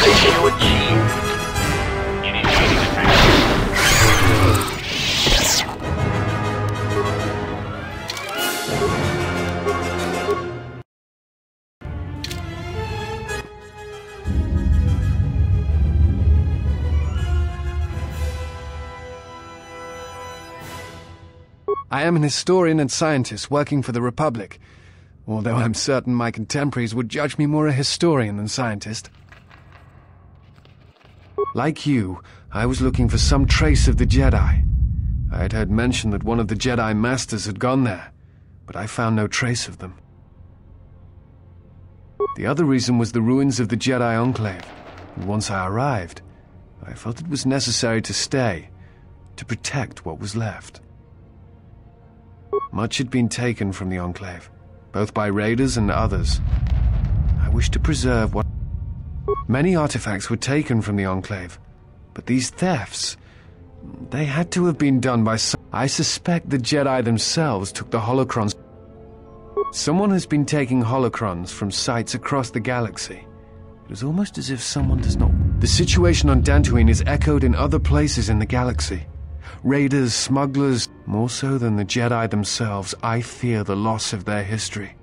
Destination achieved. Initiating attack. I am an historian and scientist working for the Republic, although I'm certain my contemporaries would judge me more a historian than scientist. Like you, I was looking for some trace of the Jedi. I had heard mention that one of the Jedi Masters had gone there, but I found no trace of them. The other reason was the ruins of the Jedi Enclave, and once I arrived, I felt it was necessary to stay, to protect what was left. Much had been taken from the Enclave, both by raiders and others. I wished to preserve what... Many artifacts were taken from the Enclave, but these thefts, they had to have been done by some... I suspect the Jedi themselves took the holocrons. Someone has been taking holocrons from sites across the galaxy. It is almost as if someone does not... The situation on Dantooine is echoed in other places in the galaxy. Raiders, smugglers, more so than the Jedi themselves, I fear the loss of their history.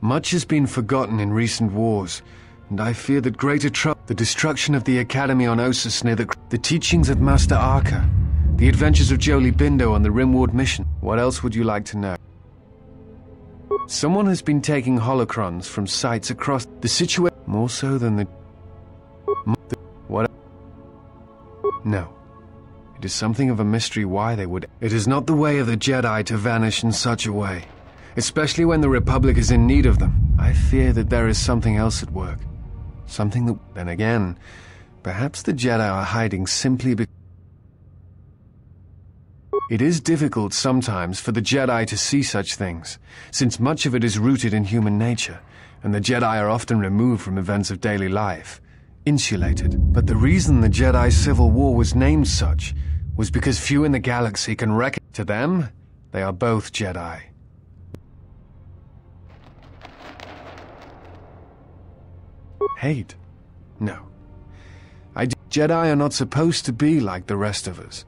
Much has been forgotten in recent wars, and I fear that greater trouble, the destruction of the Academy on Ossus near the teachings of Master Arca, the adventures of Jolie Bindo on the Rimward mission. What else would you like to know? Someone has been taking holocrons from sites across the situation, more so than the... What? No. It is something of a mystery why they would... It is not the way of the Jedi to vanish in such a way, especially when the Republic is in need of them. I fear that there is something else at work. Something that... Then again, perhaps the Jedi are hiding simply because... It is difficult sometimes for the Jedi to see such things, since much of it is rooted in human nature, and the Jedi are often removed from events of daily life, insulated. But the reason the Jedi Civil War was named such was because few in the galaxy can reckon. To them, they are both Jedi. Hate? No. Jedi are not supposed to be like the rest of us.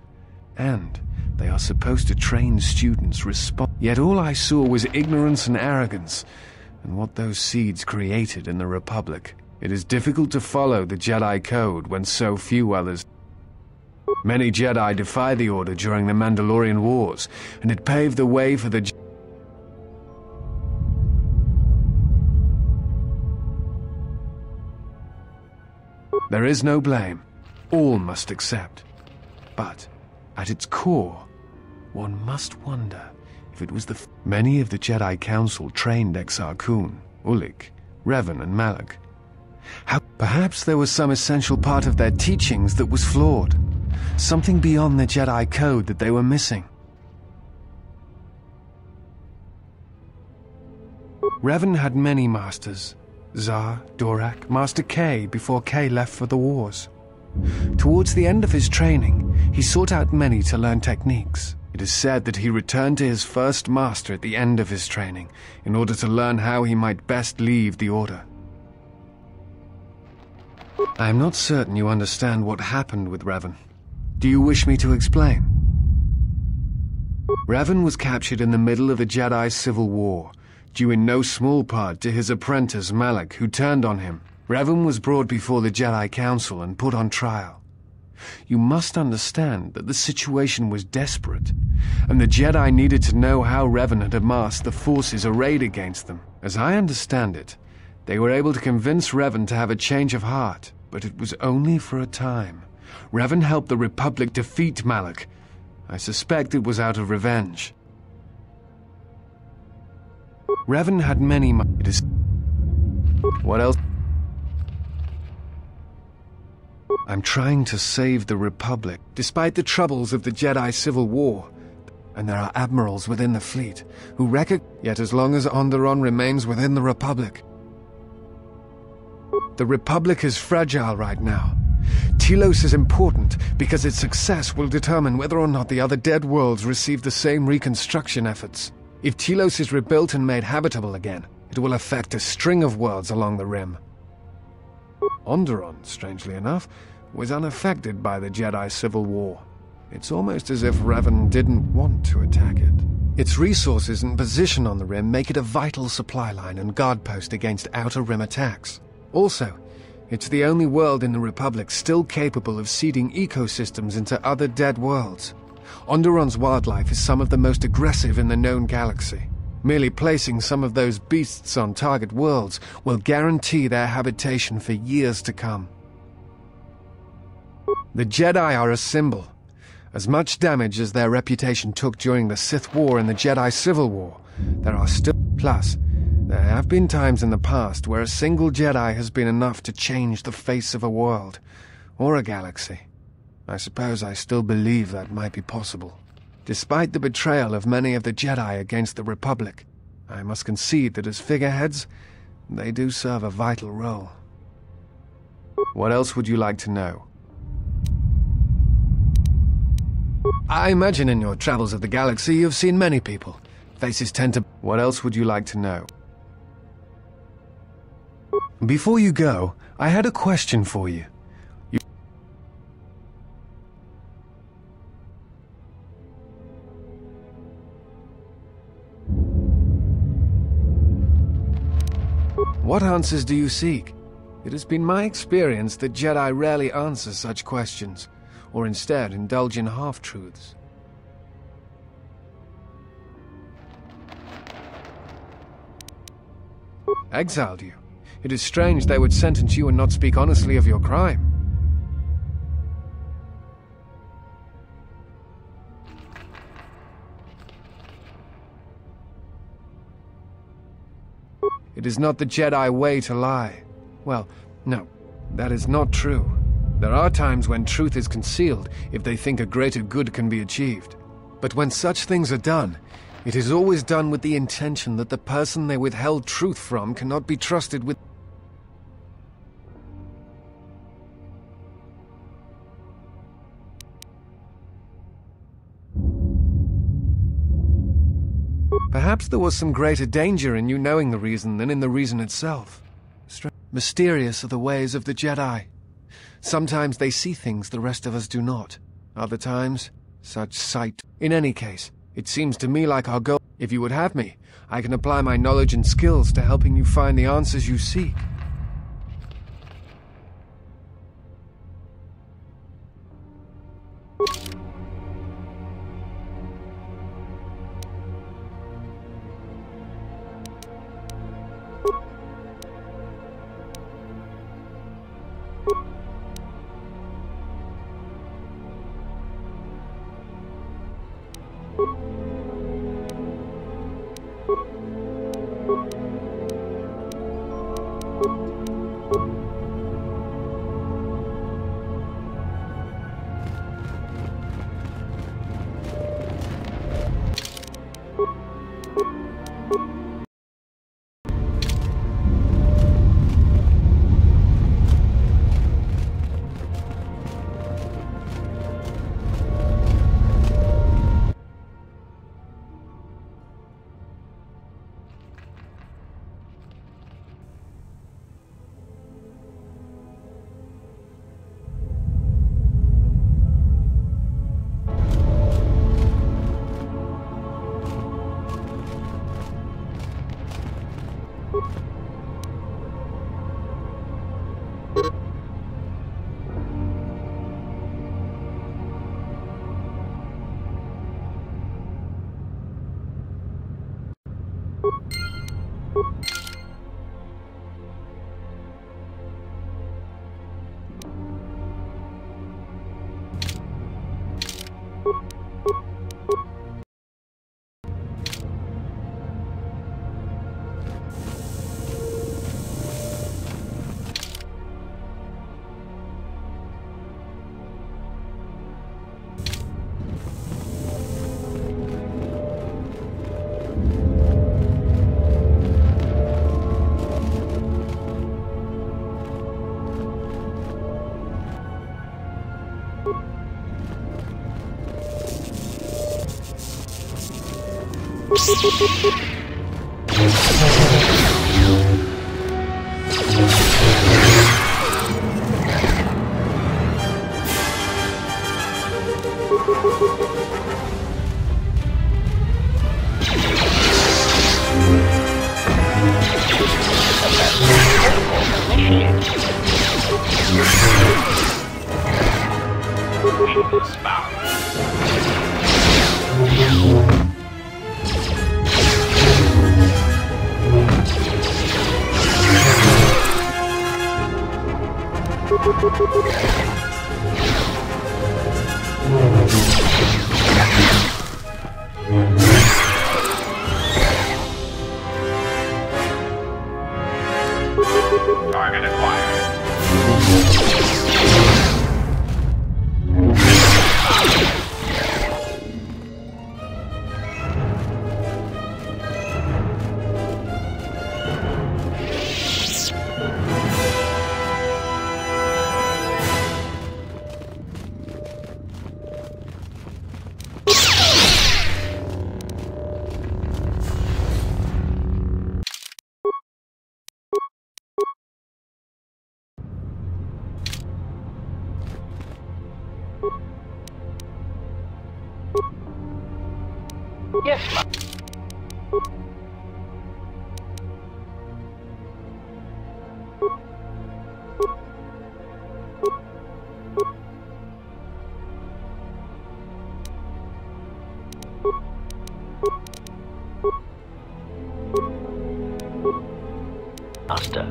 And they are supposed to train students respond. Yet all I saw was ignorance and arrogance, and what those seeds created in the Republic. It is difficult to follow the Jedi Code when so few others... Many Jedi defied the Order during the Mandalorian Wars, and it paved the way for the... There is no blame. All must accept. But, at its core, one must wonder if it was the... Many of the Jedi Council trained Exar Kun, Ulik, Revan, and Malak. How perhaps there was some essential part of their teachings that was flawed, something beyond the Jedi Code that they were missing. Revan had many masters: Zar, Dorak, Master K before K left for the wars. Towards the end of his training, he sought out many to learn techniques. It is said that he returned to his first master at the end of his training in order to learn how he might best leave the Order. I am not certain you understand what happened with Revan. Do you wish me to explain? Revan was captured in the middle of the Jedi Civil War, due in no small part to his apprentice Malak, who turned on him. Revan was brought before the Jedi Council and put on trial. You must understand that the situation was desperate, and the Jedi needed to know how Revan had amassed the forces arrayed against them. As I understand it, they were able to convince Revan to have a change of heart, but it was only for a time. Revan helped the Republic defeat Malak. I suspect it was out of revenge. Revan had many... It is... What else? I'm trying to save the Republic, despite the troubles of the Jedi Civil War. And there are admirals within the fleet who Yet as long as Onderon remains within the Republic... The Republic is fragile right now. Telos is important because its success will determine whether or not the other dead worlds receive the same reconstruction efforts. If Telos is rebuilt and made habitable again, it will affect a string of worlds along the Rim. Onderon, strangely enough, was unaffected by the Jedi Civil War. It's almost as if Revan didn't want to attack it. Its resources and position on the Rim make it a vital supply line and guard post against Outer Rim attacks. Also, it's the only world in the Republic still capable of seeding ecosystems into other dead worlds. Onderon's wildlife is some of the most aggressive in the known galaxy. Merely placing some of those beasts on target worlds will guarantee their habitation for years to come. The Jedi are a symbol. As much damage as their reputation took during the Sith War and the Jedi Civil War, there are still... Plus, there have been times in the past where a single Jedi has been enough to change the face of a world, or a galaxy. I suppose I still believe that might be possible. Despite the betrayal of many of the Jedi against the Republic, I must concede that as figureheads, they do serve a vital role. What else would you like to know? I imagine in your travels of the galaxy you've seen many people. Faces tend to... What else would you like to know? Before you go, I had a question for you. What answers do you seek? It has been my experience that Jedi rarely answer such questions, or instead indulge in half-truths. Exiled you? It is strange they would sentence you and not speak honestly of your crime. It is not the Jedi way to lie. Well, no, that is not true. There are times when truth is concealed if they think a greater good can be achieved. But when such things are done, it is always done with the intention that the person they withheld truth from cannot be trusted with... Perhaps there was some greater danger in you knowing the reason than in the reason itself. Mysterious are the ways of the Jedi. Sometimes they see things the rest of us do not. Other times, such sight... In any case, it seems to me like our goal... If you would have me, I can apply my knowledge and skills to helping you find the answers you seek. Initiating spout. Target acquired. Yes, ma'am. Master.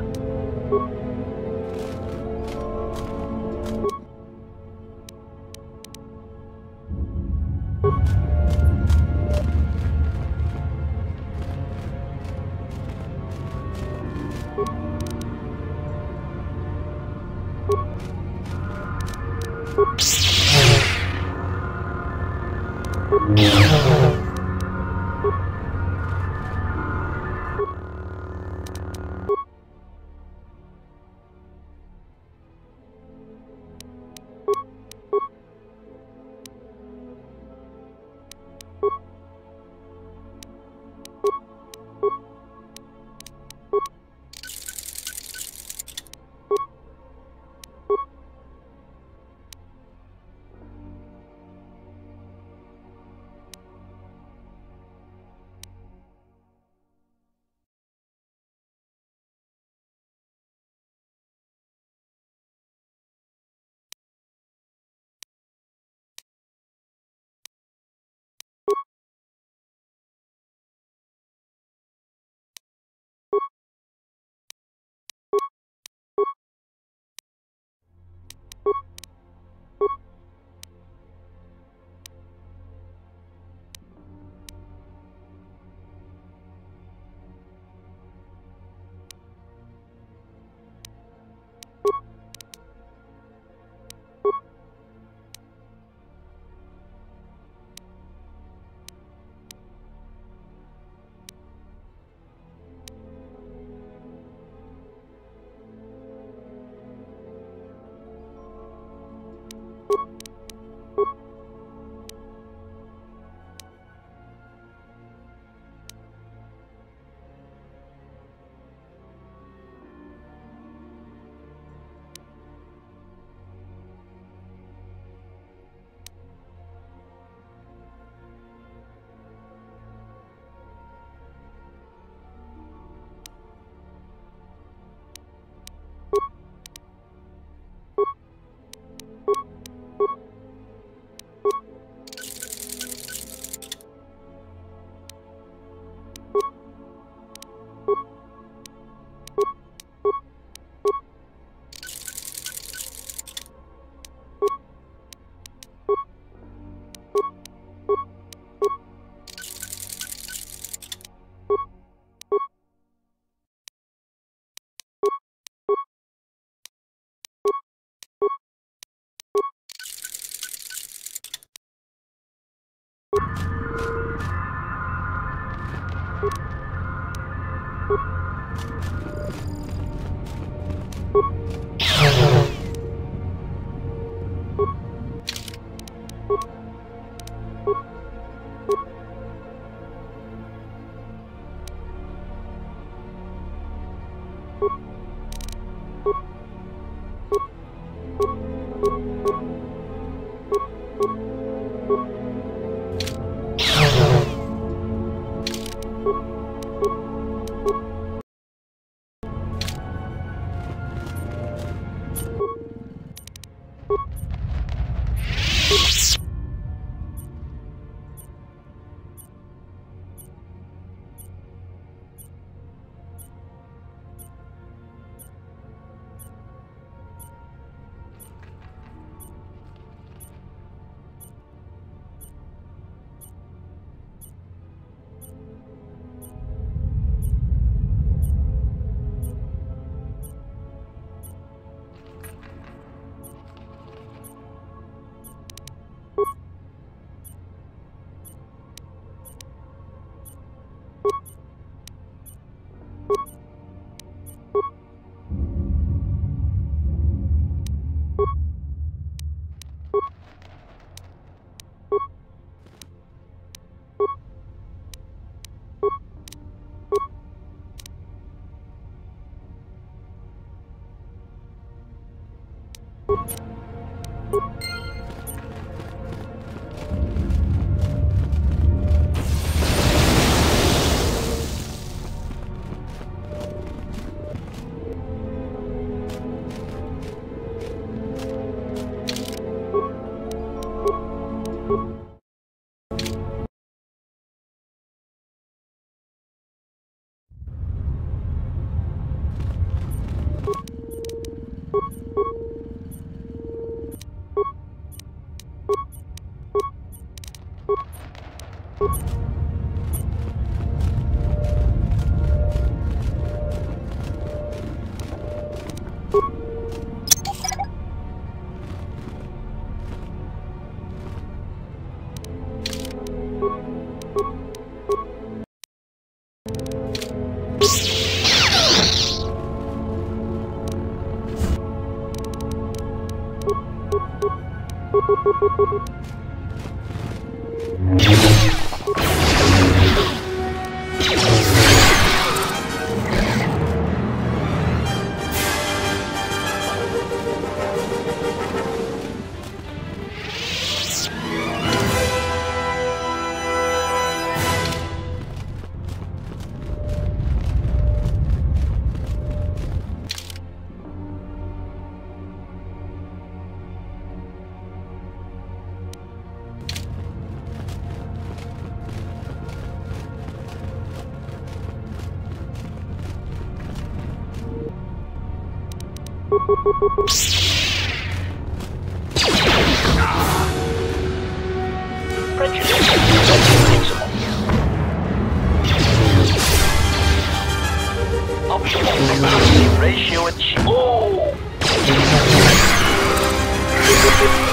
Optimal ratio achieved. Oh!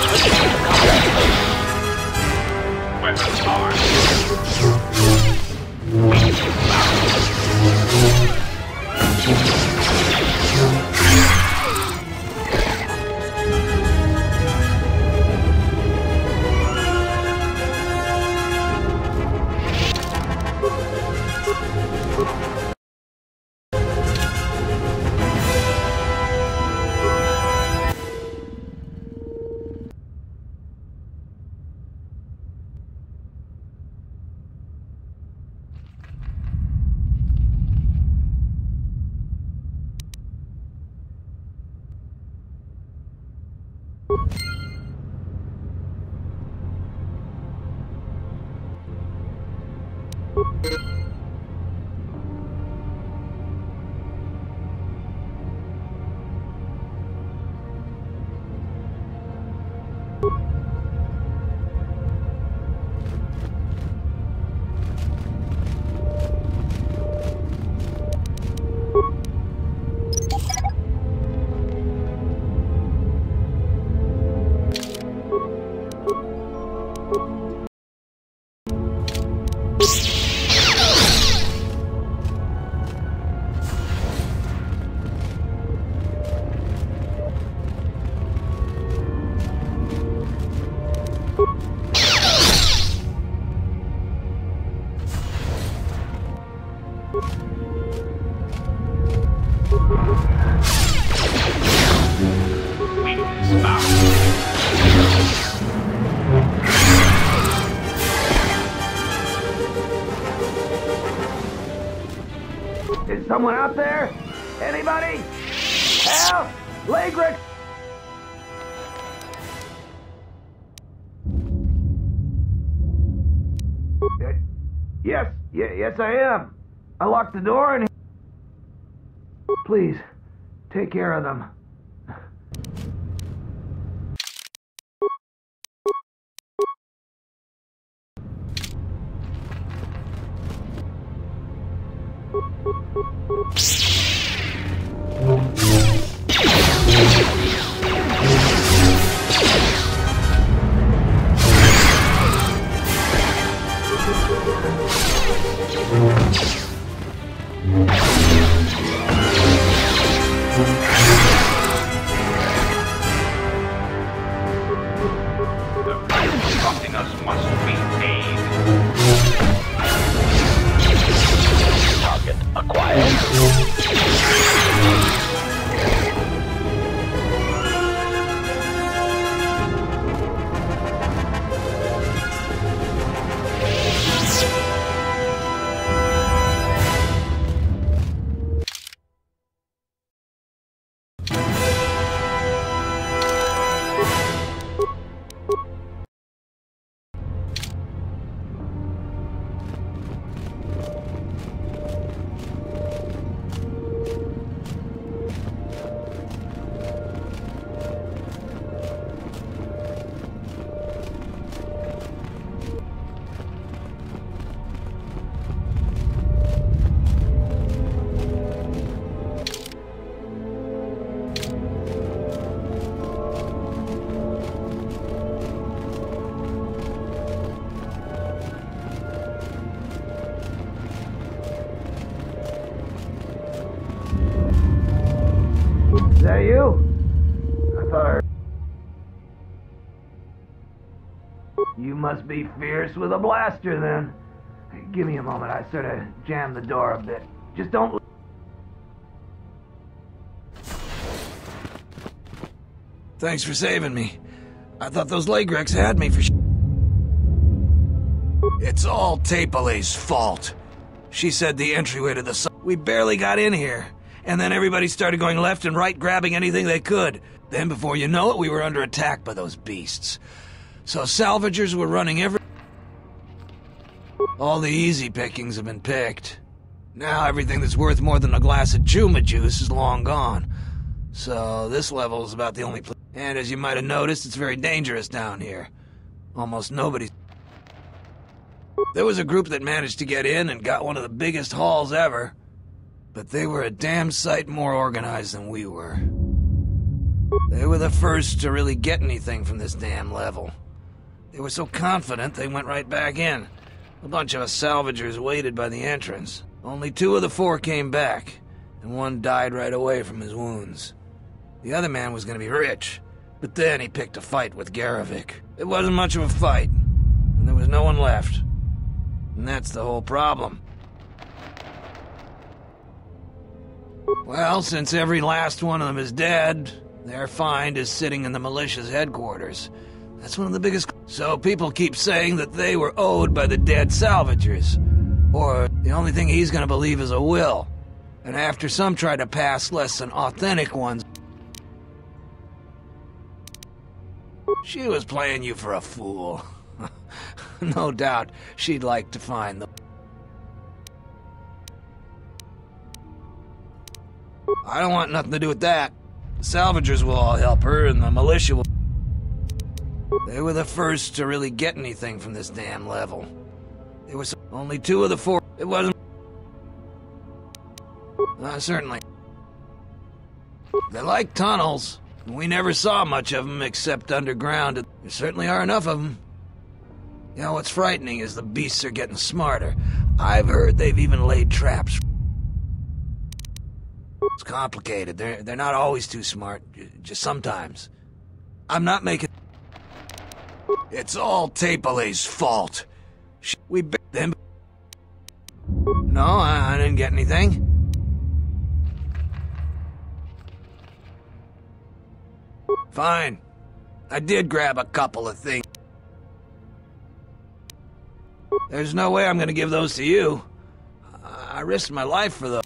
Switching to combat mode. Weapons Is someone out there? Anybody? Help! Legrick! Yes, I am. I locked the door and... Please, take care of them. you? I thought I heard... You must be fierce with a blaster, then. Hey, give me a moment. I sort of jammed the door a bit. Just don't... Thanks for saving me. I thought those leg wrecks had me for It's all Tapelay's fault. She said the entryway to the... We barely got in here. And then everybody started going left and right, grabbing anything they could. Then before you know it, we were under attack by those beasts. So salvagers were running All the easy pickings have been picked. Now everything that's worth more than a glass of Juma juice is long gone. So this level is about the only place. And as you might have noticed, it's very dangerous down here. Almost nobody... There was a group that managed to get in and got one of the biggest hauls ever. But they were a damn sight more organized than we were. They were the first to really get anything from this damn level. They were so confident they went right back in. A bunch of us salvagers waited by the entrance. Only 2 of the 4 came back, and 1 died right away from his wounds. The other man was going to be rich, but then he picked a fight with Garovic. It wasn't much of a fight, and there was no one left. And that's the whole problem. Well, since every last one of them is dead, their find is sitting in the militia's headquarters. That's one of the biggest... So people keep saying that they were owed by the dead salvagers. Or the only thing he's gonna believe is a will. And after some try to pass less than authentic ones... She was playing you for a fool. No doubt she'd like to find the... I don't want nothing to do with that. The salvagers will all help her, and the militia will... They were the first to really get anything from this damn level. There was only 2 of the 4. It wasn't... Certainly. They like tunnels. We never saw much of them except underground. There certainly are enough of them. You know, what's frightening is the beasts are getting smarter. I've heard they've even laid traps. It's complicated. They're not always too smart. Just sometimes. I'm not making... It's all Tapelay's fault. We them... No, I didn't get anything. Fine. I did grab a couple of things. There's no way I'm gonna give those to you. I risked my life for those.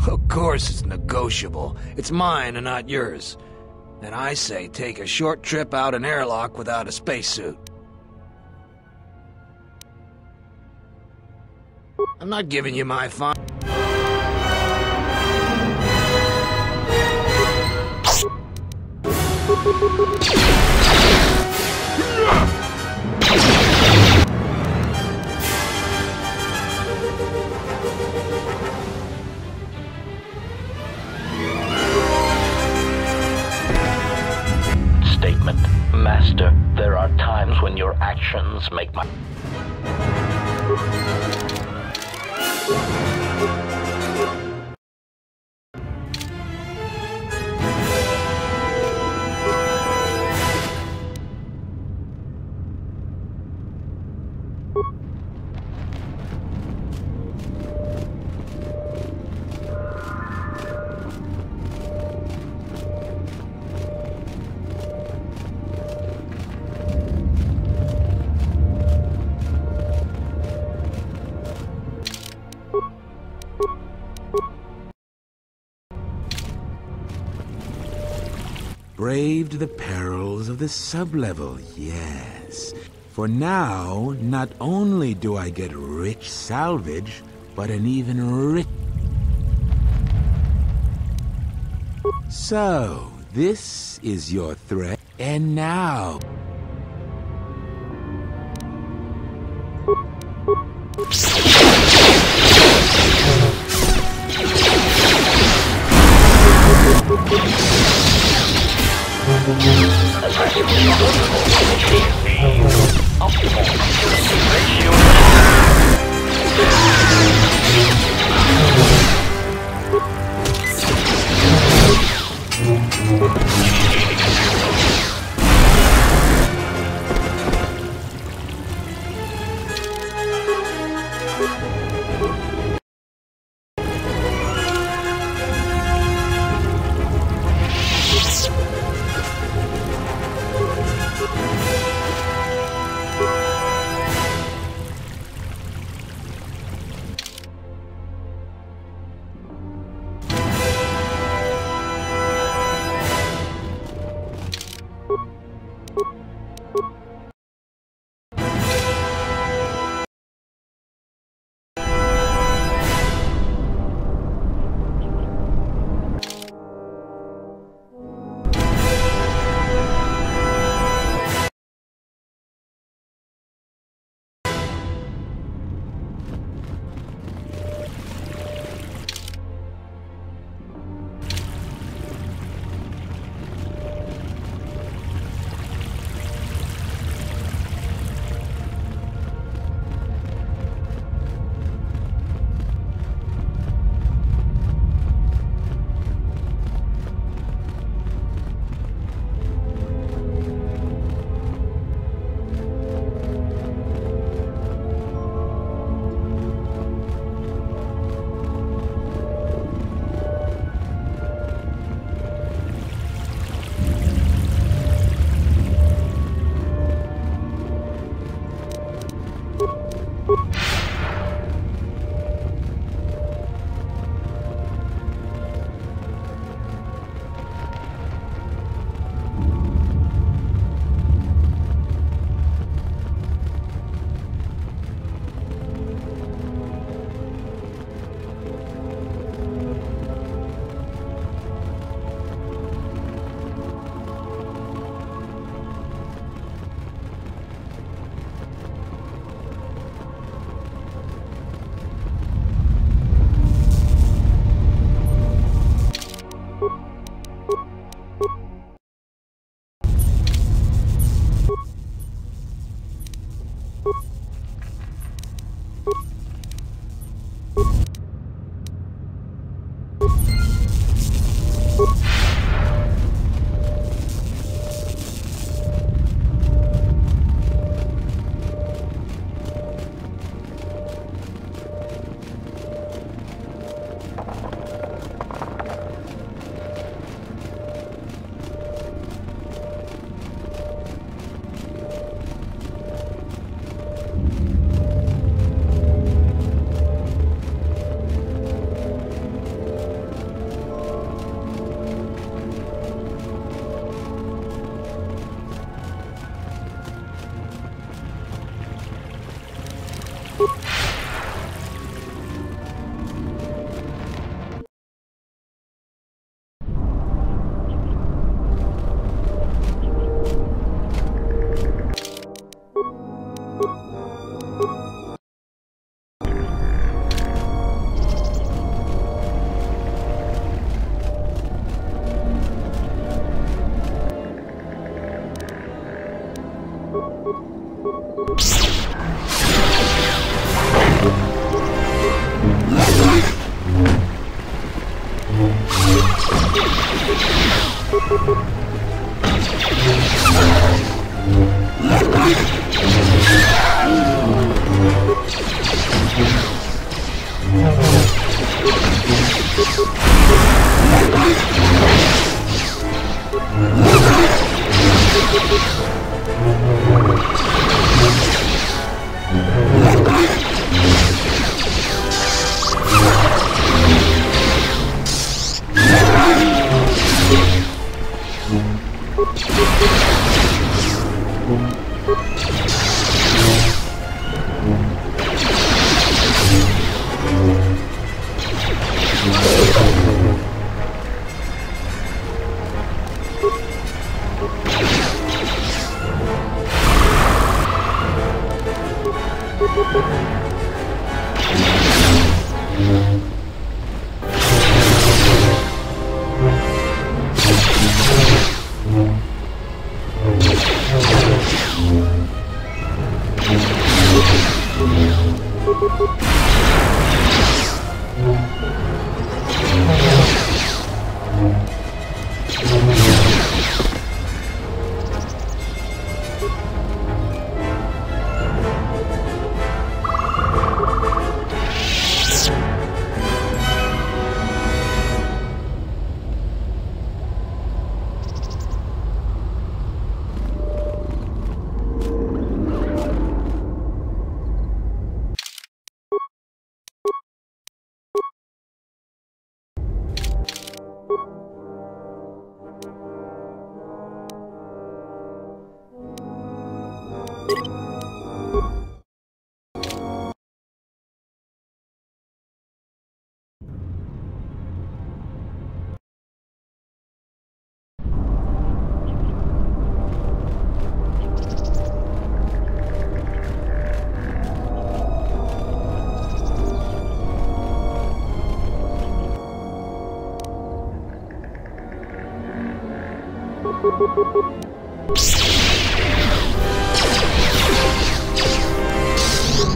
Of course it's negotiable. It's mine and not yours. And I say take a short trip out an airlock without a spacesuit. I'm not giving you my fine. Statement, Master, there are times when your actions make my... Braved the perils of the sublevel, yes. For now, not only do I get rich salvage, but an even rich... So, this is your threat, and now...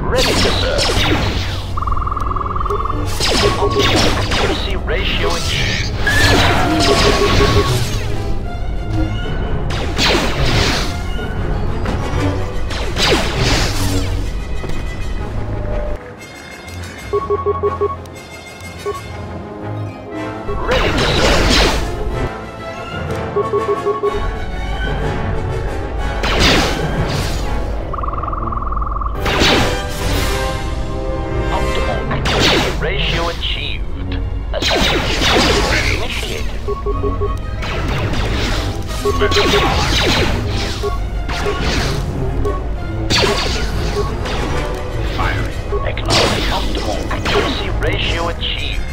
Ready to serve. Optimal accuracy ratio achieved. Ready to serve. Optimal accuracy ratio achieved. Assessment initiated. Firing. Acknowledge optimal accuracy ratio achieved.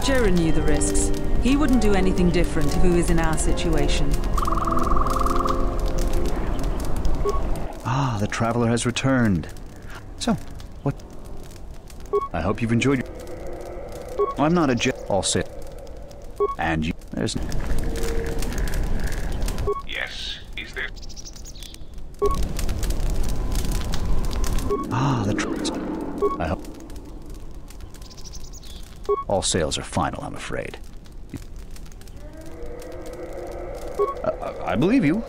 Jura knew the risks. He wouldn't do anything different if he was in our situation. Ah, the traveler has returned. So, what? I hope you've enjoyed. I'm not a all set. And you. There's. Yes. Is there? Ah, the. I hope. All sales are final, I'm afraid. I believe you.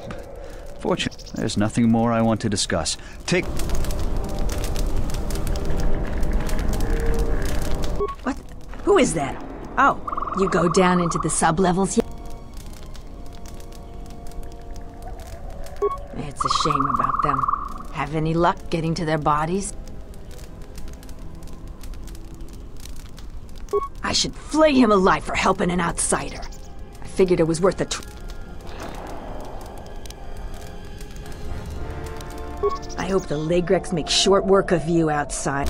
Fortunately, there's nothing more I want to discuss. Take... What? Who is that? Oh, you go down into the sub-levels yet? It's a shame about them. Have any luck getting to their bodies? I should flay him alive for helping an outsider. I figured it was worth a I hope the Legrex make short work of you outside.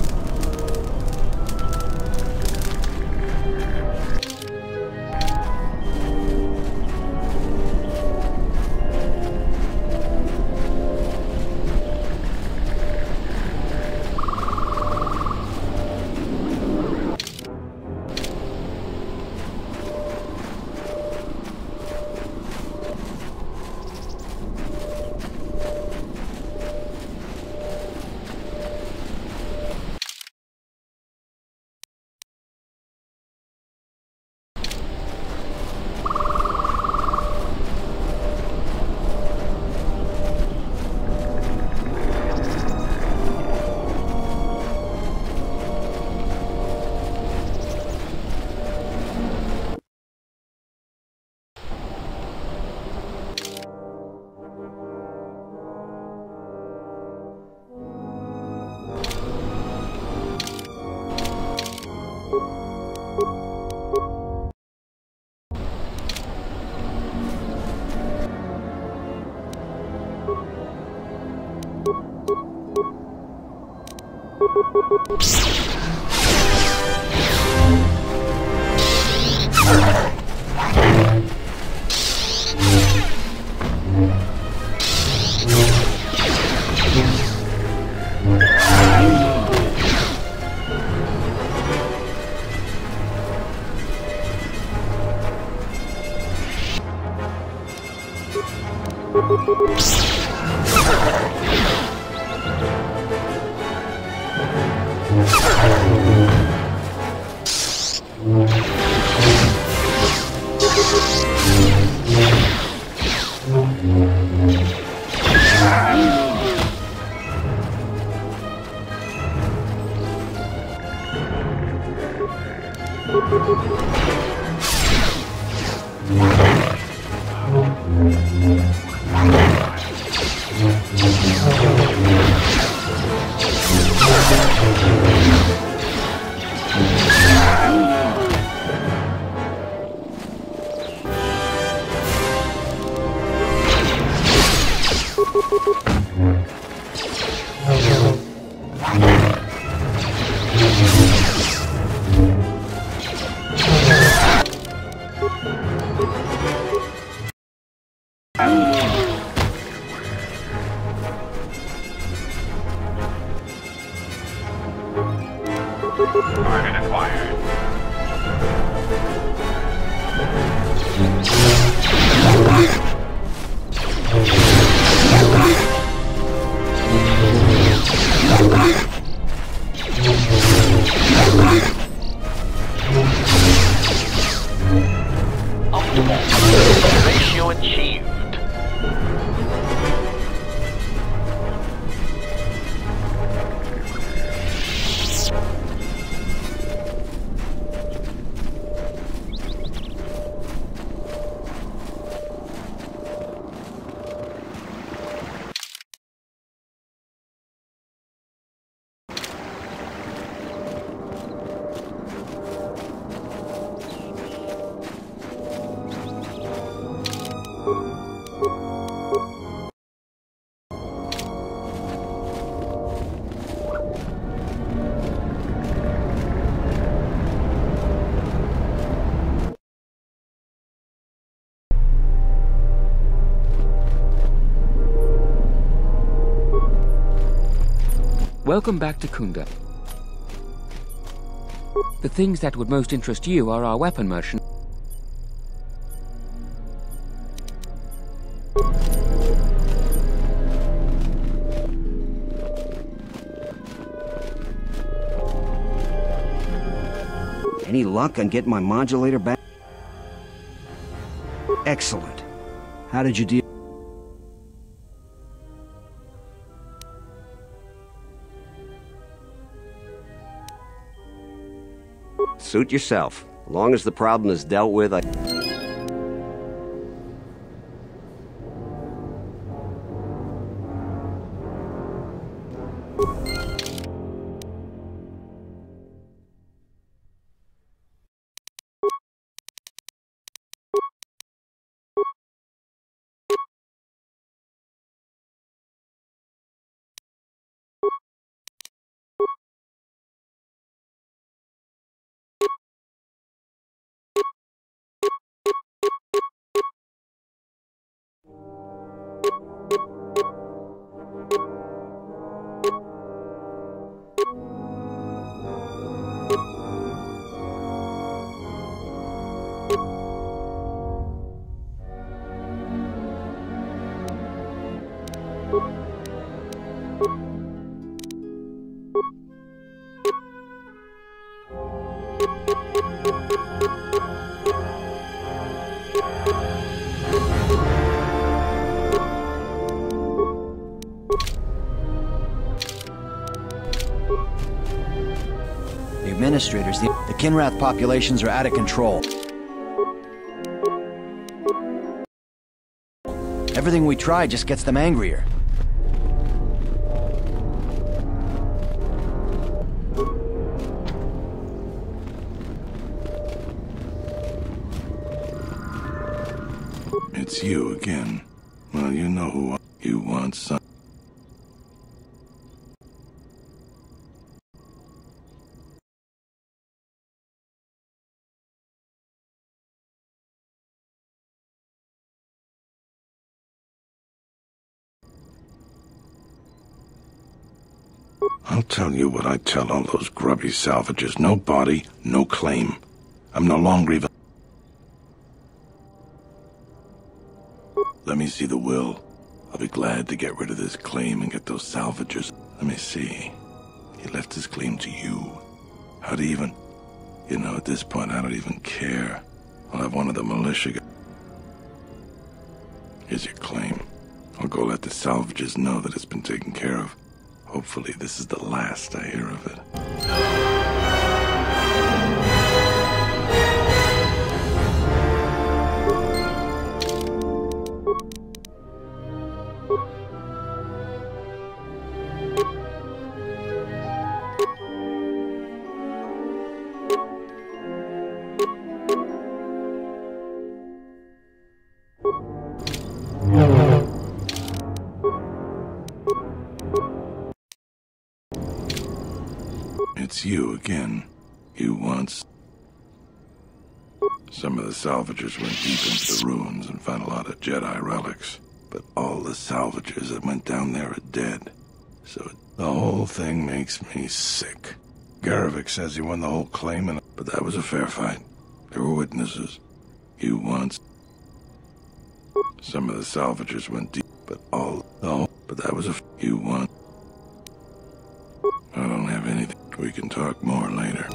Target acquired. Optimal ratio achieved. Welcome back to Kunda. The things that would most interest you are our weapon merchant. Any luck on getting my modulator back? Excellent. How did you deal? Suit yourself. As long as the problem is dealt with, administrators, the Kinrath populations are out of control. Everything we try just gets them angrier. It's you again. Well, you know who you want some. I'll tell you what I tell all those grubby salvagers. No body, no claim. I'm no longer even... Let me see the will. I'll be glad to get rid of this claim and get those salvagers. Let me see. He left his claim to you. How to even... You know, at this point, I don't even care. I'll have one of the militia guys. Here's your claim. I'll go let the salvagers know that it's been taken care of. Hopefully, this is the last I hear of it. It's you again. You once. Some of the salvagers went deep into the ruins and found a lot of Jedi relics. But all the salvagers that went down there are dead. So the whole thing makes me sick. Garovic says he won the whole claim, but that was a fair fight. There were witnesses. You once. Some of the salvagers went deep, but that was you won. I don't have anything. We can talk more later.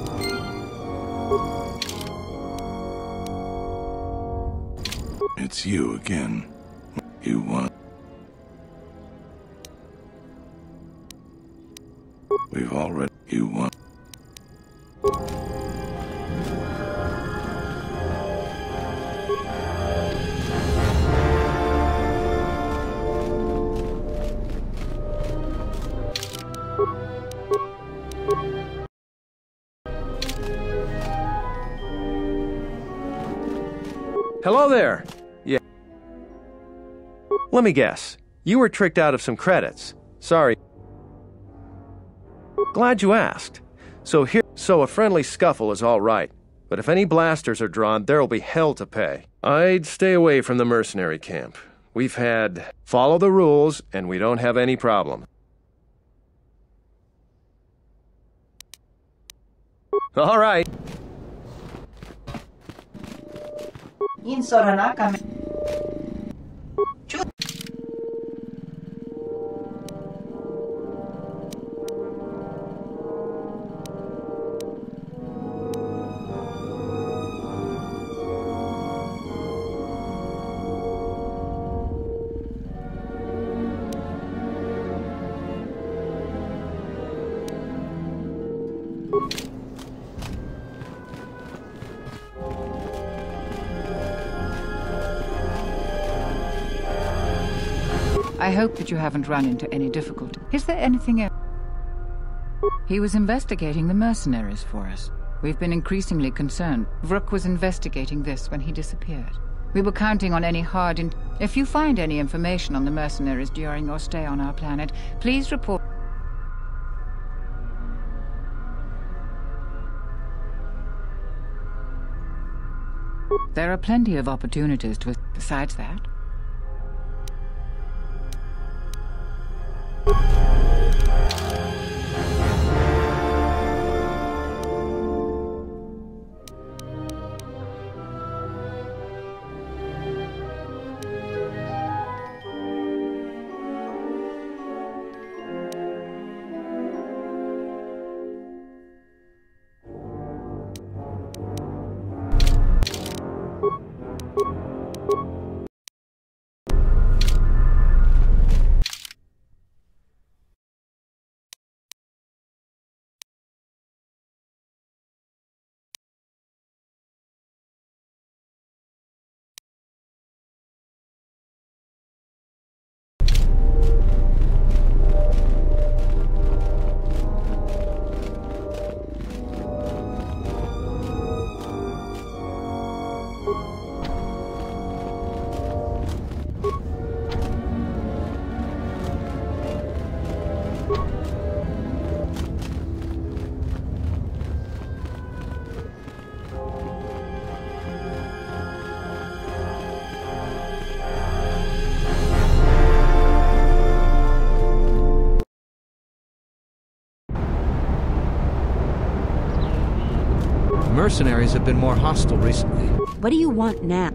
It's you again. You want. We've already. You want. Hello there. Yeah. Let me guess. You were tricked out of some credits. Sorry. Glad you asked. So a friendly scuffle is all right. But if any blasters are drawn, there'll be hell to pay. I'd stay away from the mercenary camp. We've had follow the rules, and we don't have any problem. All right. I hope that you haven't run into any difficulty. Is there anything else? He was investigating the mercenaries for us. We've been increasingly concerned. Vrook was investigating this when he disappeared. We were counting on any If you find any information on the mercenaries during your stay on our planet, please report. There are plenty of opportunities to... Besides that... Mercenaries have been more hostile recently. What do you want now?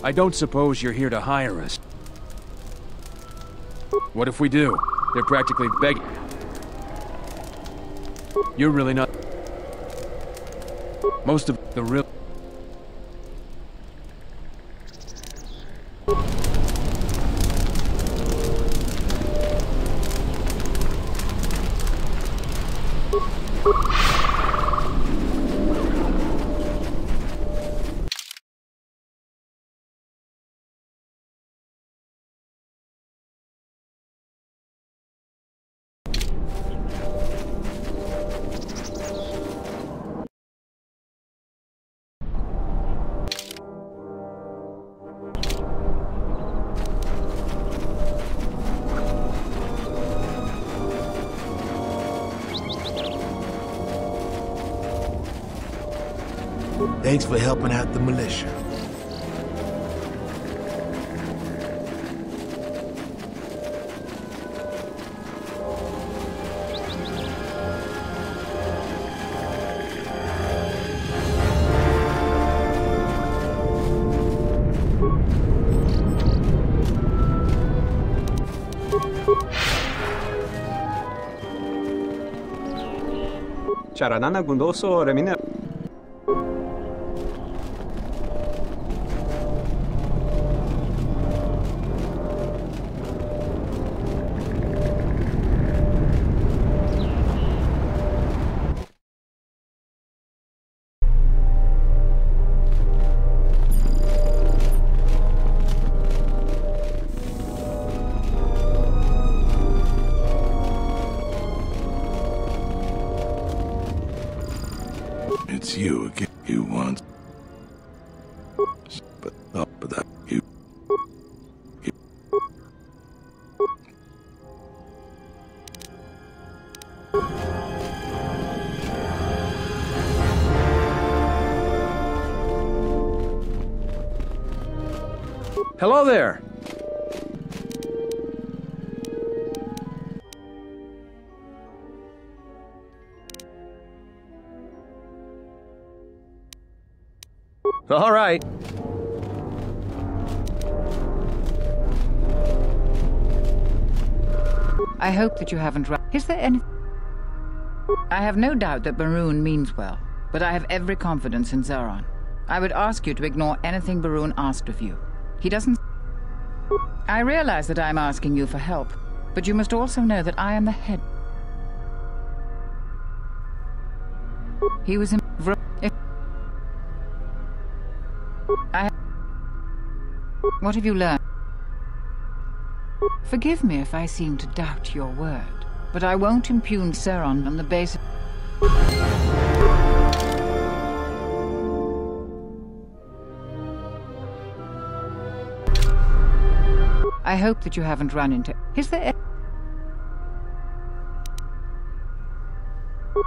I don't suppose you're here to hire us. What if we do? They're practically begging. You're really not... Most of the real... Thanks for helping out the militia. Charanana Gundoso Remina. It's you again. You want... But that... You... Hello there! All right. I hope that you haven't run. Is there any... I have no doubt that Baroon means well, but I have every confidence in Zaron. I would ask you to ignore anything Baroon asked of you. He doesn't... I realize that I'm asking you for help, but you must also know that I am the head. He was in... What have you learned? Forgive me if I seem to doubt your word, but I won't impugn Zaron on the basis... I hope that you haven't run into... Is there...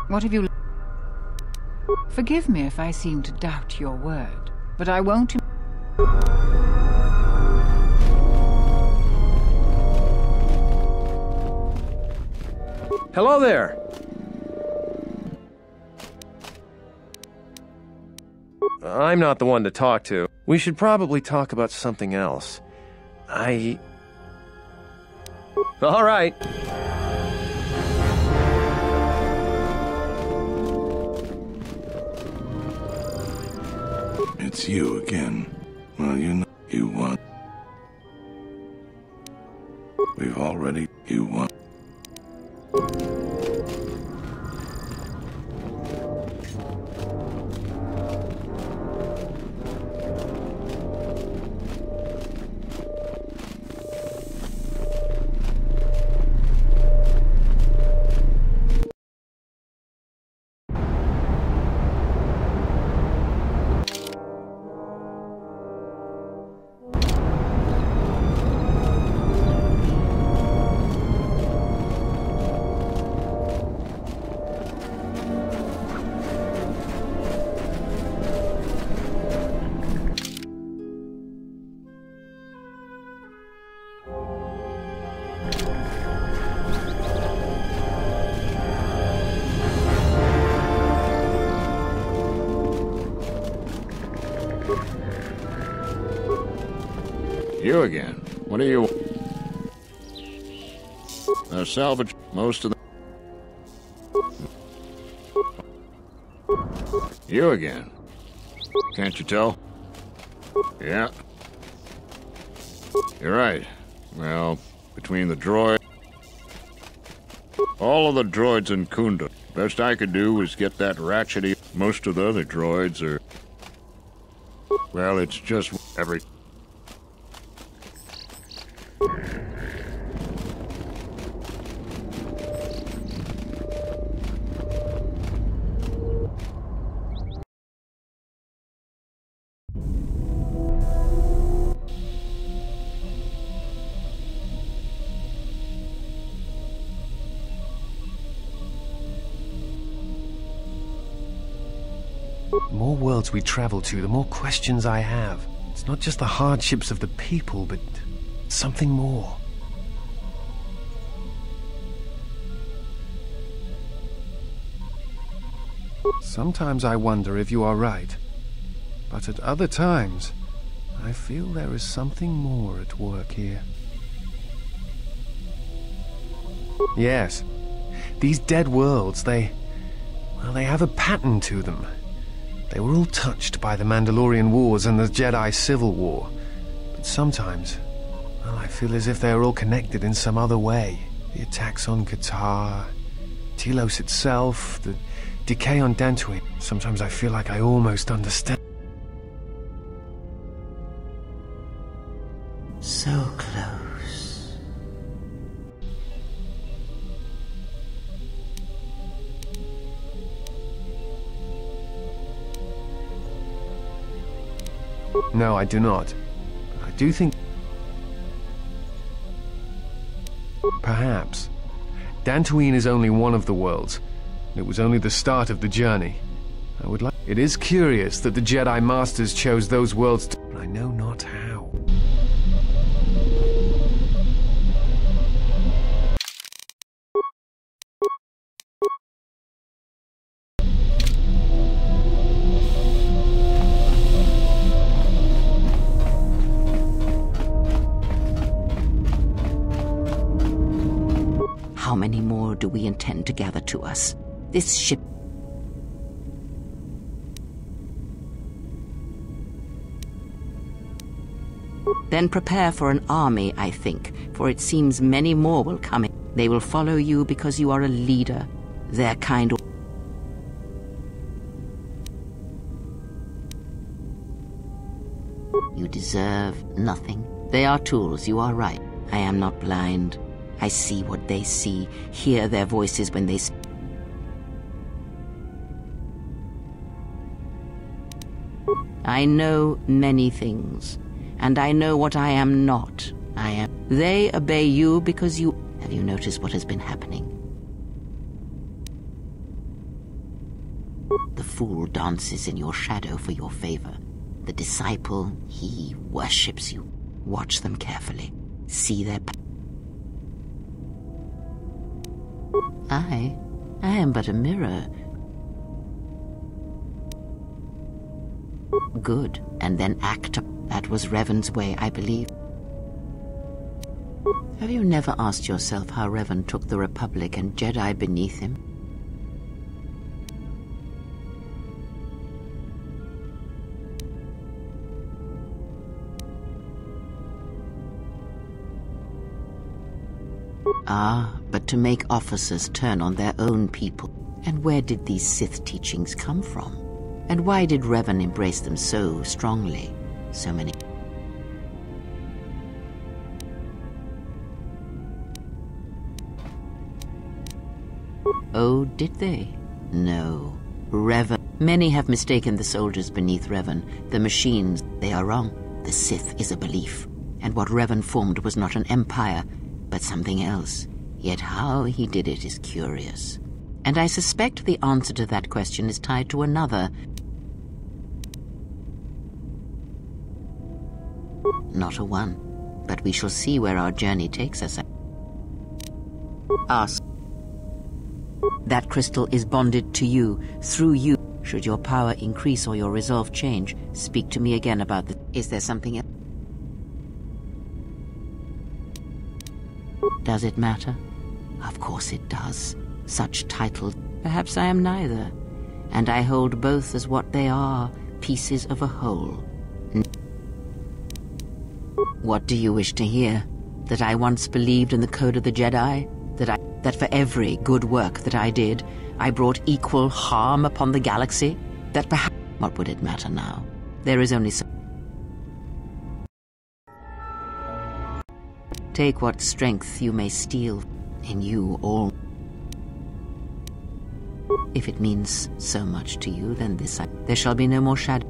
What have you... Forgive me if I seem to doubt your word, but I won't... Hello there! I'm not the one to talk to. We should probably talk about something else. All right. It's you again. Well, you know you want... We've already... You want... You again. What do you... salvage most of the... You again. Can't you tell? Yeah. You're right. Well, between the droid... All of the droids in Kunda. Best I could do was get that ratchety... Most of the other droids are... Well, it's just every... The more worlds we travel to, the more questions I have. It's not just the hardships of the people, but something more. Sometimes I wonder if you are right, but at other times, I feel there is something more at work here. Yes, these dead worlds, they have a pattern to them. They were all touched by the Mandalorian Wars and the Jedi Civil War. But sometimes, well, I feel as if they are all connected in some other way. The attacks on Qatar, Telos itself, the decay on Dantooine. Sometimes I feel like I almost understand. So close. No, I do not. But I do think... Perhaps. Dantooine is only one of the worlds. It was only the start of the journey. I would like... It is curious that the Jedi Masters chose those worlds to... I know not how. How many more do we intend to gather to us? This ship... Then prepare for an army, I think, for it seems many more will come in. They will follow you because you are a leader, their kind. You deserve nothing. They are tools, you are right. I am not blind. I see what they see, hear their voices when they speak. I know many things, and I know what I am not. They obey you because you... Have you noticed what has been happening? The fool dances in your shadow for your favor. The disciple, he worships you. Watch them carefully. See their... I am but a mirror. Good, and then act up. That was Revan's way, I believe. Have you never asked yourself how Revan took the Republic and Jedi beneath him? Ah, but to make officers turn on their own people. And where did these Sith teachings come from? And why did Revan embrace them so strongly? So many... Oh, did they? No. Revan... Many have mistaken the soldiers beneath Revan, the machines. They are wrong. The Sith is a belief. And what Revan formed was not an empire, but something else. Yet how he did it is curious. And I suspect the answer to that question is tied to another. Not a one. But we shall see where our journey takes us. Ask. That crystal is bonded to you, through you. Should your power increase or your resolve change, speak to me again about this. Is there something else? Does it matter? Of course it does. Such titles. Perhaps I am neither. And I hold both as what they are, pieces of a whole. What do you wish to hear? That I once believed in the code of the Jedi? That for every good work that I did, I brought equal harm upon the galaxy? That perhaps... What would it matter now? There is only some... Take what strength you may steal in you all. If it means so much to you, then there shall be no more shadow.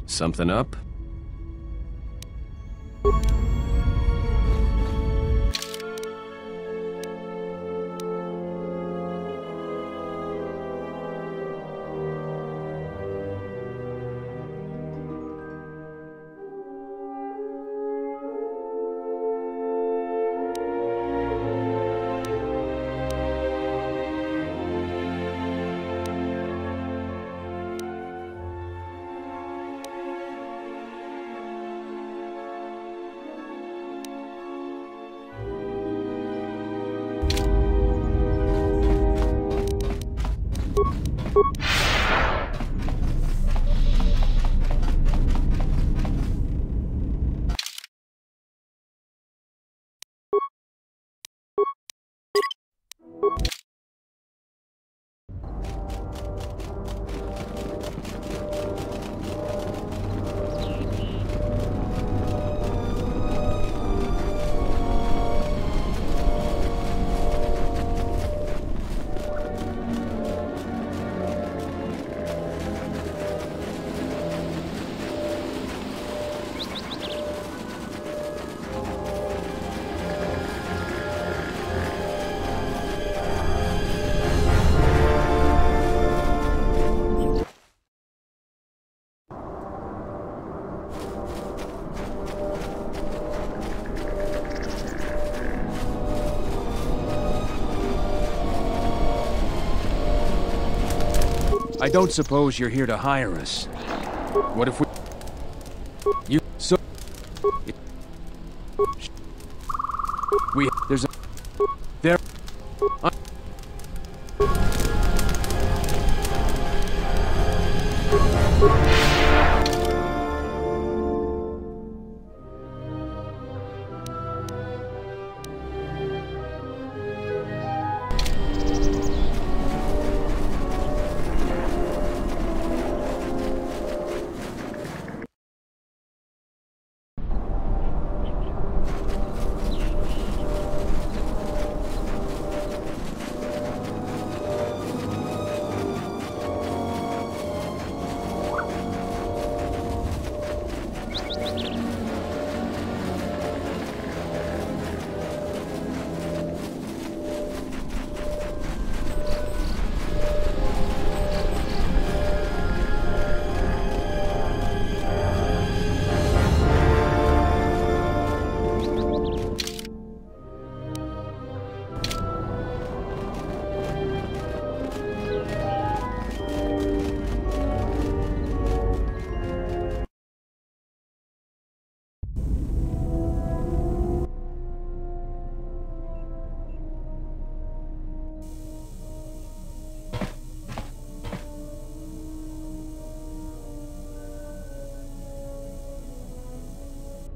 Something up? I don't suppose you're here to hire us. What if we... You... So... We... There's a... There...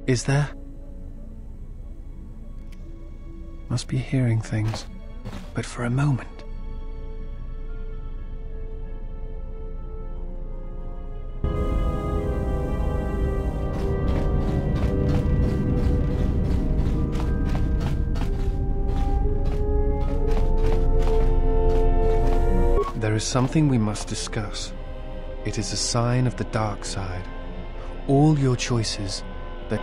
Is there? Must be hearing things. But for a moment. There is something we must discuss. It is a sign of the dark side. All your choices that...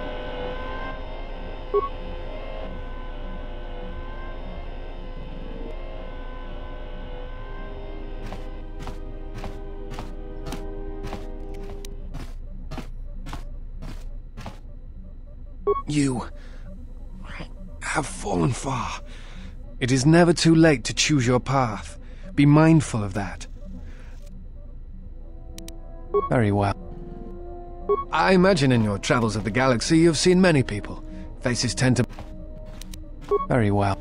You have fallen far. It is never too late to choose your path. Be mindful of that. Very well. I imagine in your travels of the galaxy you've seen many people. Faces tend to... Very well.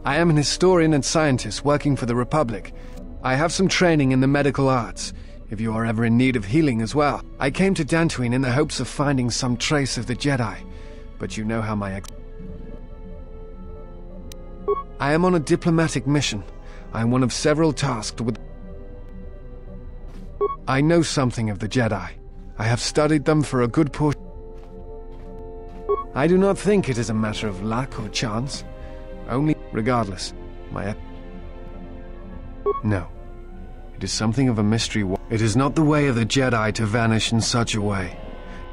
I am an historian and scientist working for the Republic. I have some training in the medical arts, if you are ever in need of healing as well. I came to Dantooine in the hopes of finding some trace of the Jedi, but you know how my I am on a diplomatic mission. I am one of several tasked with... I know something of the Jedi. I have studied them for a good portion. I do not think it is a matter of luck or chance. Only, regardless, my... No. It is something of a mystery. It is not the way of the Jedi to vanish in such a way.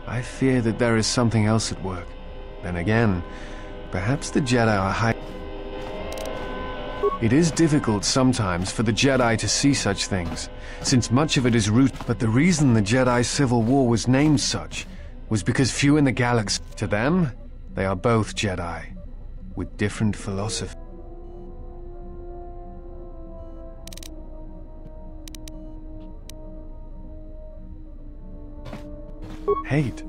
I fear that there is something else at work. Then again, perhaps the Jedi are high... It is difficult sometimes for the Jedi to see such things, since much of it is root. But the reason the Jedi Civil War was named such was because few in the galaxy... To them, they are both Jedi, with different philosophy. Hate?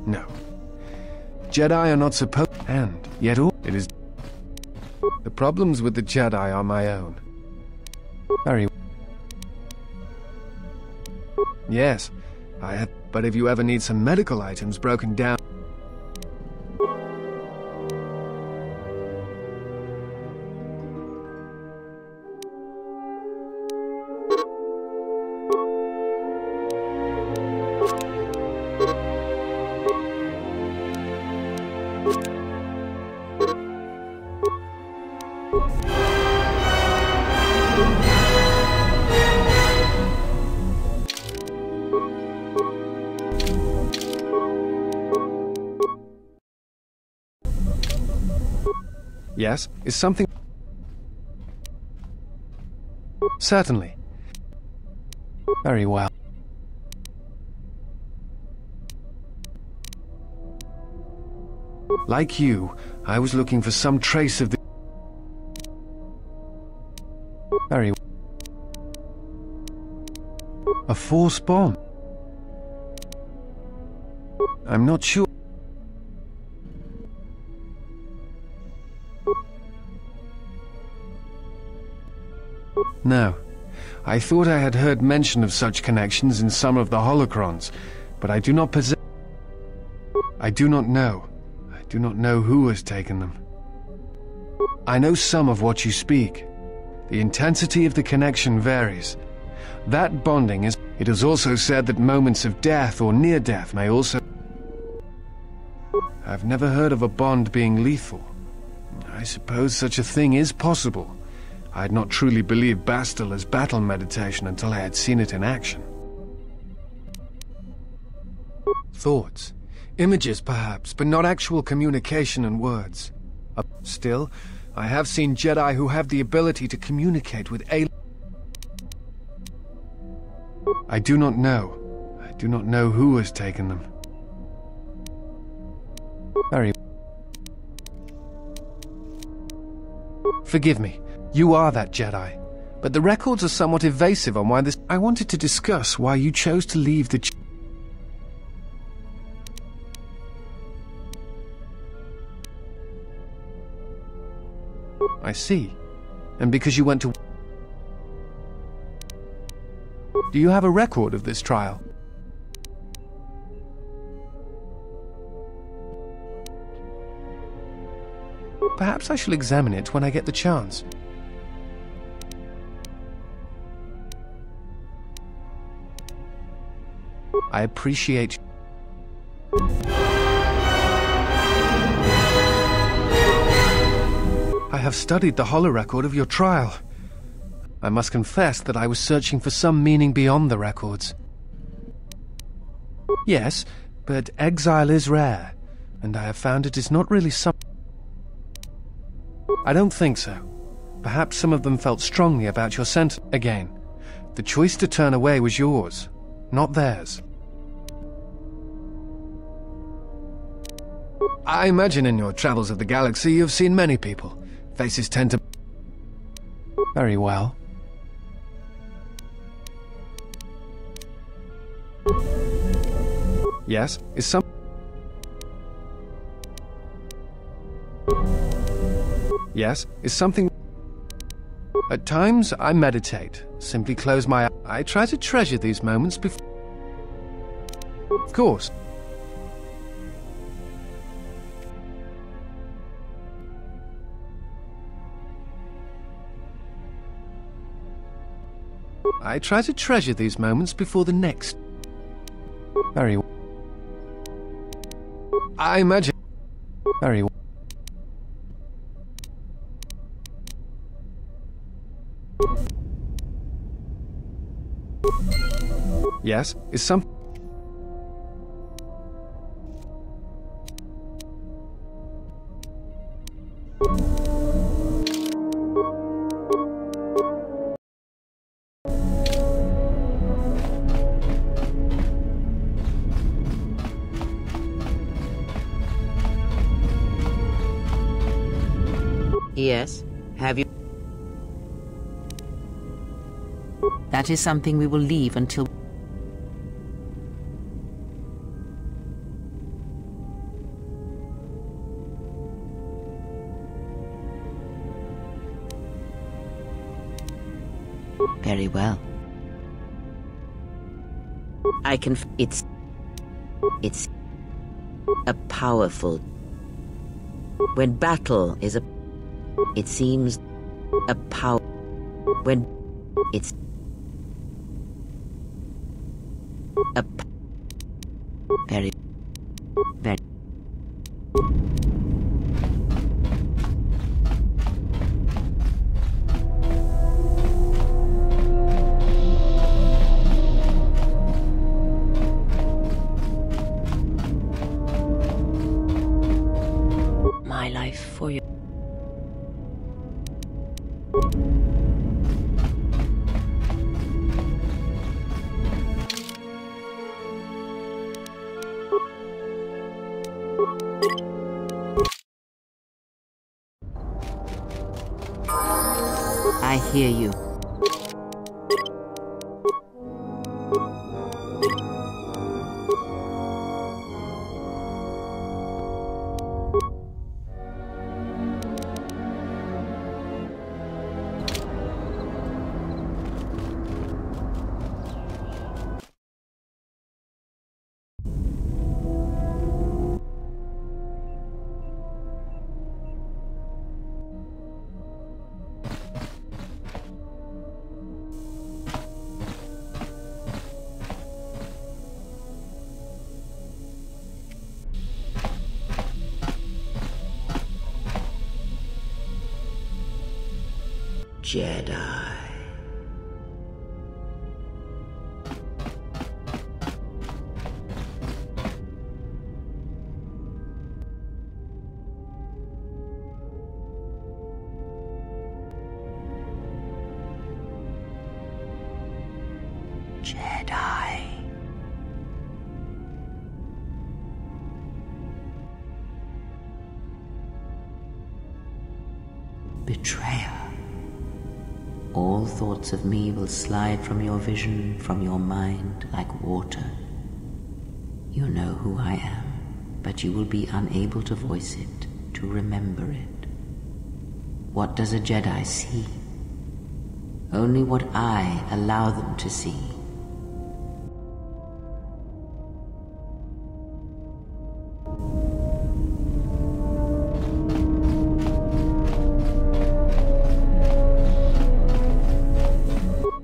No. Jedi are not supposed... And, yet all... It is... The problems with the Jedi are my own. Very... Yes, I have... But if you ever need some medical items broken down... Yes, is something... Certainly. Very well. Like you, I was looking for some trace of the... Very well. A force bomb? I'm not sure. No. I thought I had heard mention of such connections in some of the holocrons, but I do not possess... I do not know. I do not know who has taken them. I know some of what you speak. The intensity of the connection varies. That bonding is... It is also said that moments of death or near death may also... I've never heard of a bond being lethal. I suppose such a thing is possible. I had not truly believed Bastil's battle meditation until I had seen it in action. Thoughts. Images, perhaps, but not actual communication and words. Still, I have seen Jedi who have the ability to communicate with aliens. I do not know. I do not know who has taken them. Very... Forgive me. You are that Jedi, but the records are somewhat evasive on why this... I wanted to discuss why you chose to leave the... I see. And because you went to... Do you have a record of this trial? Perhaps I shall examine it when I get the chance. I appreciate... I have studied the holorecord of your trial. I must confess that I was searching for some meaning beyond the records. Yes, but exile is rare, and I have found it is not really some... I don't think so. Perhaps some of them felt strongly about your sentence. Again, the choice to turn away was yours, not theirs. I imagine in your travels of the galaxy you've seen many people. Faces tend to... Very well. Yes, is some... Yes, is something... At times, I meditate. Simply close my eyes. I try to treasure these moments before... Of course. I try to treasure these moments before the next... Very well. I imagine... Very well. Yes, is some... Yes, have you? That is something we will leave until... Very well. I can... It's a powerful... When battle is a... It seems a power... When it's... A... Very... Very... My life for you. I hear you. Jedi. Jedi. Betrayer. All thoughts of me will slide from your vision, from your mind, like water. You know who I am, but you will be unable to voice it, to remember it. What does a Jedi see? Only what I allow them to see.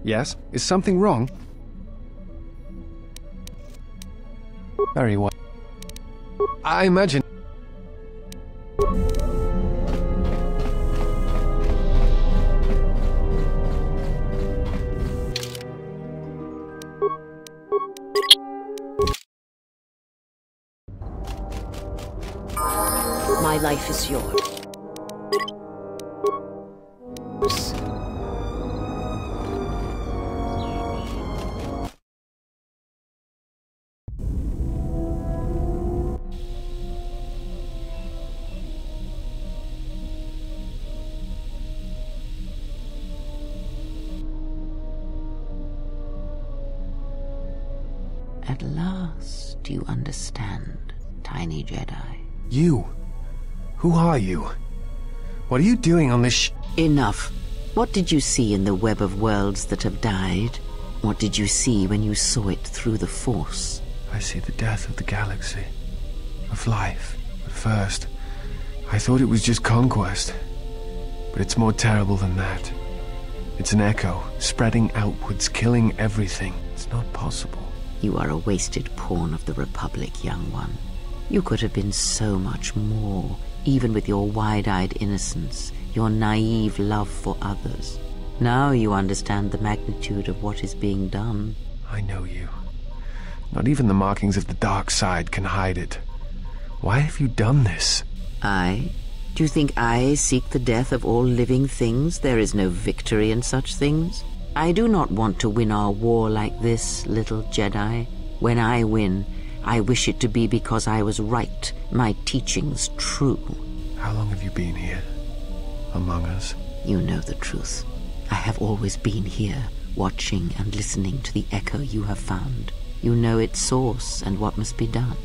Yes, is something wrong? Very well. I imagine... My life is yours. At last you understand, tiny Jedi. You? Who are you? What are you doing on this Enough. What did you see in the web of worlds that have died? What did you see when you saw it through the Force? I see the death of the galaxy. Of life. At first, I thought it was just conquest. But it's more terrible than that. It's an echo, spreading outwards, killing everything. It's not possible. You are a wasted pawn of the Republic, young one. You could have been so much more, even with your wide-eyed innocence, your naive love for others. Now you understand the magnitude of what is being done. I know you. Not even the markings of the dark side can hide it. Why have you done this? I? Do you think I seek the death of all living things? There is no victory in such things. I do not want to win our war like this, little Jedi. When I win, I wish it to be because I was right, my teachings true. How long have you been here? Among us? You know the truth. I have always been here, watching and listening to the echo you have found. You know its source and what must be done.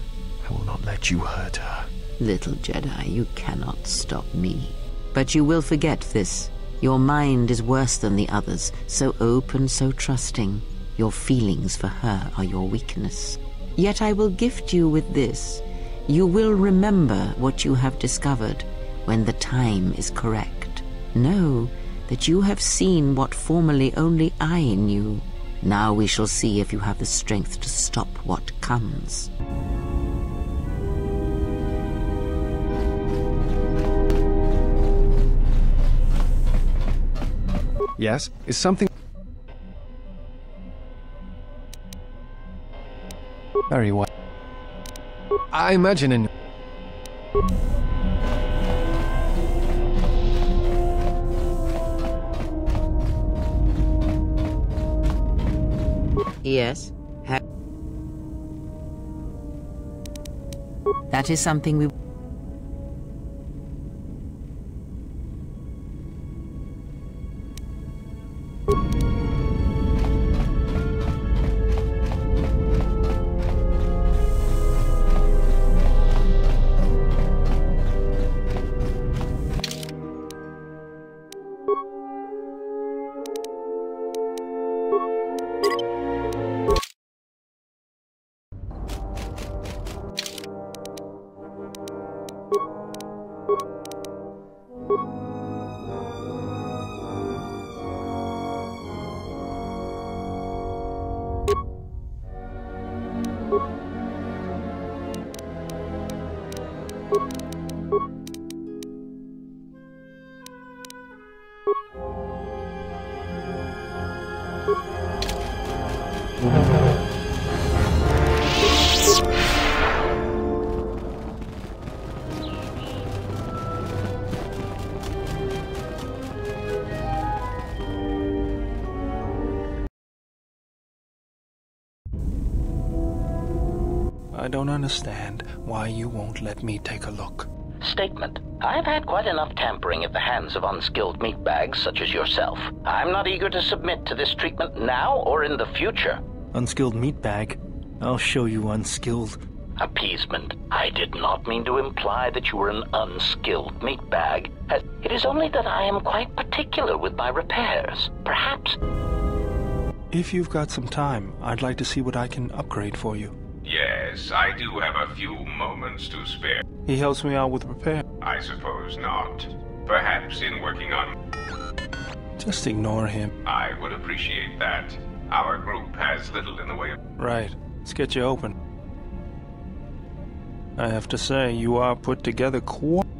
I will not let you hurt her. Little Jedi, you cannot stop me. But you will forget this. Your mind is worse than the others, so open, so trusting. Your feelings for her are your weakness. Yet I will gift you with this. You will remember what you have discovered when the time is correct. Know that you have seen what formerly only I knew. Now we shall see if you have the strength to stop what comes. Yes? Is something... Very well. I imagine in... Yes? That is something we... I don't understand why you won't let me take a look. Statement. I've had quite enough tampering at the hands of unskilled meatbags such as yourself. I'm not eager to submit to this treatment now or in the future. Unskilled meatbag? I'll show you unskilled. Appeasement. I did not mean to imply that you were an unskilled meatbag. It is only that I am quite particular with my repairs. Perhaps... If you've got some time, I'd like to see what I can upgrade for you. Yes, I do have a few moments to spare. He helps me out with repair. I suppose not. Perhaps in working on... Just ignore him. I would appreciate that. Our group has little in the way of... Right. Let's get you open. I have to say, you are put together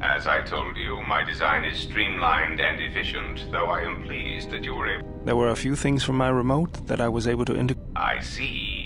As I told you, my design is streamlined and efficient, though I am pleased that you were able... There were a few things from my remote that I was able to integrate. I see.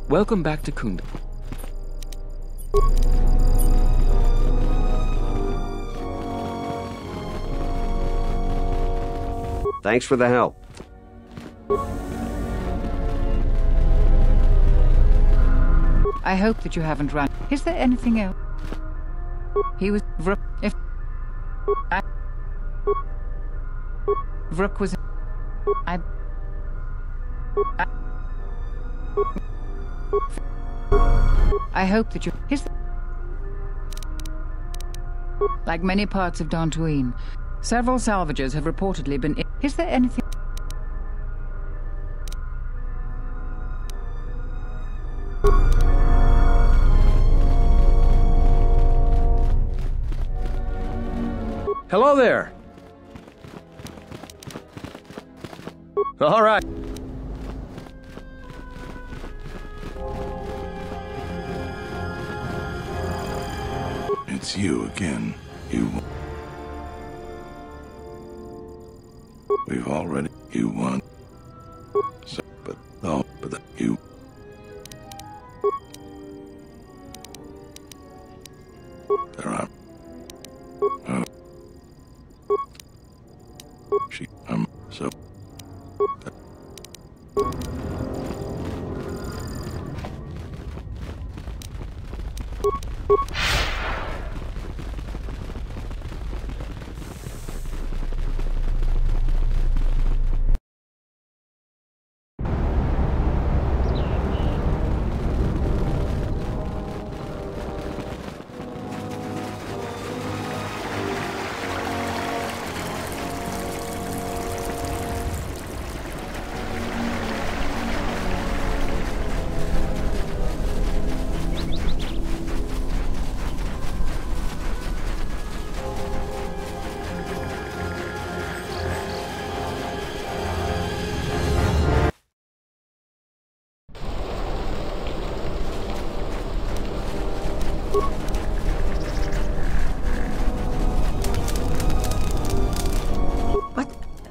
Welcome back to Kunda. Thanks for the help. I hope that you haven't run. Is there anything else? He was... If... Vrook was... I hope that you... Like many parts of Dantooine, several salvagers have reportedly been... Is there anything... Hello there. All right. It's you again. We've already... You won. So, but you... There are... So...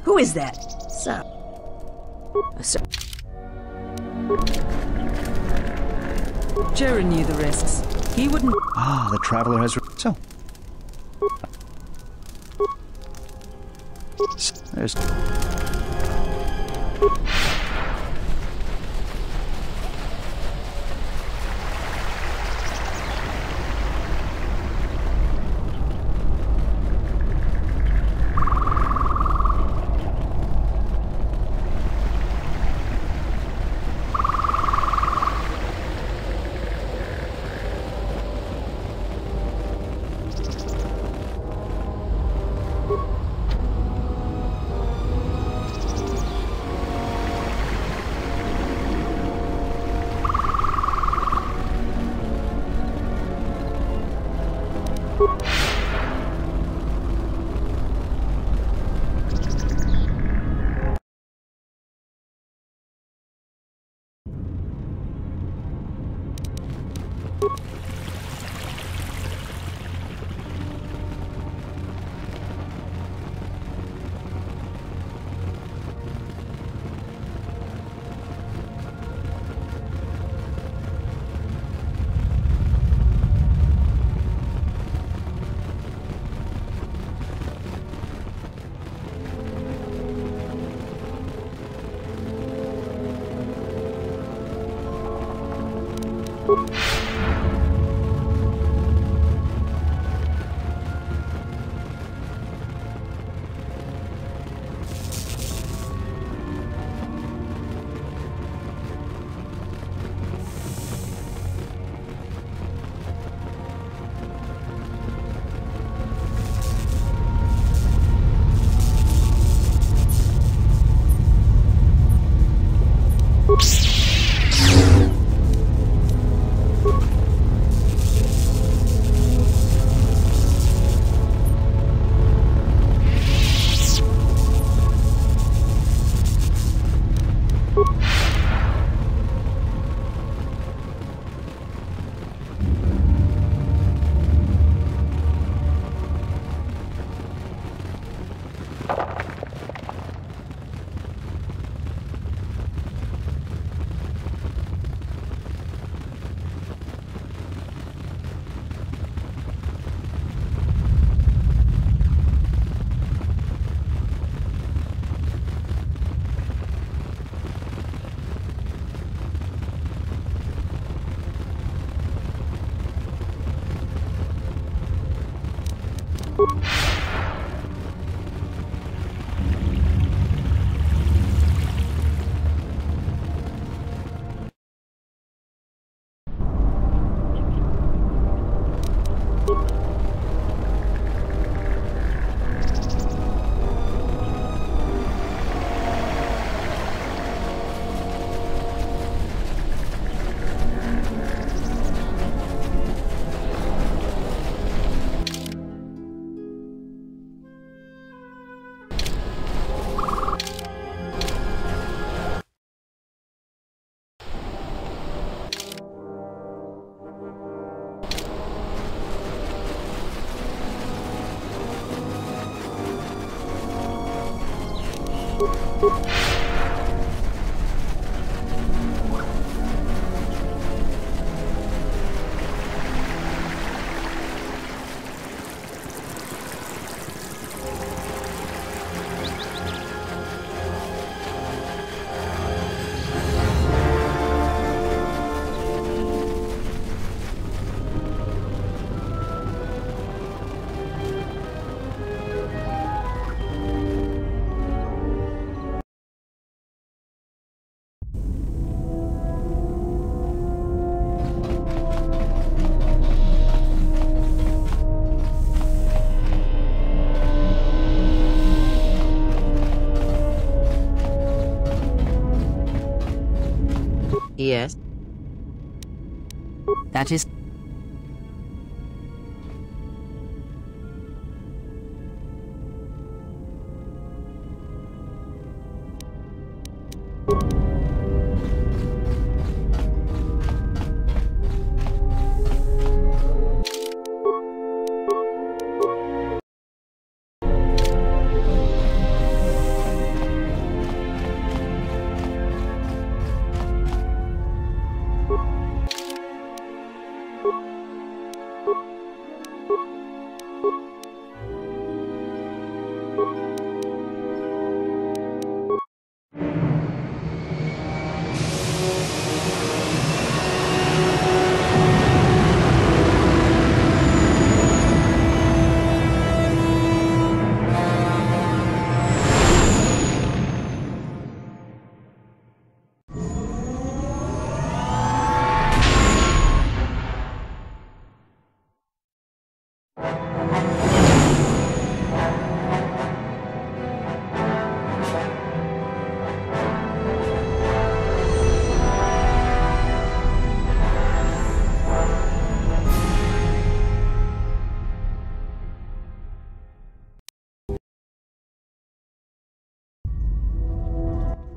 Who is that? Sir. Jaren knew the risks. He wouldn't... Ah, the Traveler has... So... There's... Yes. That is...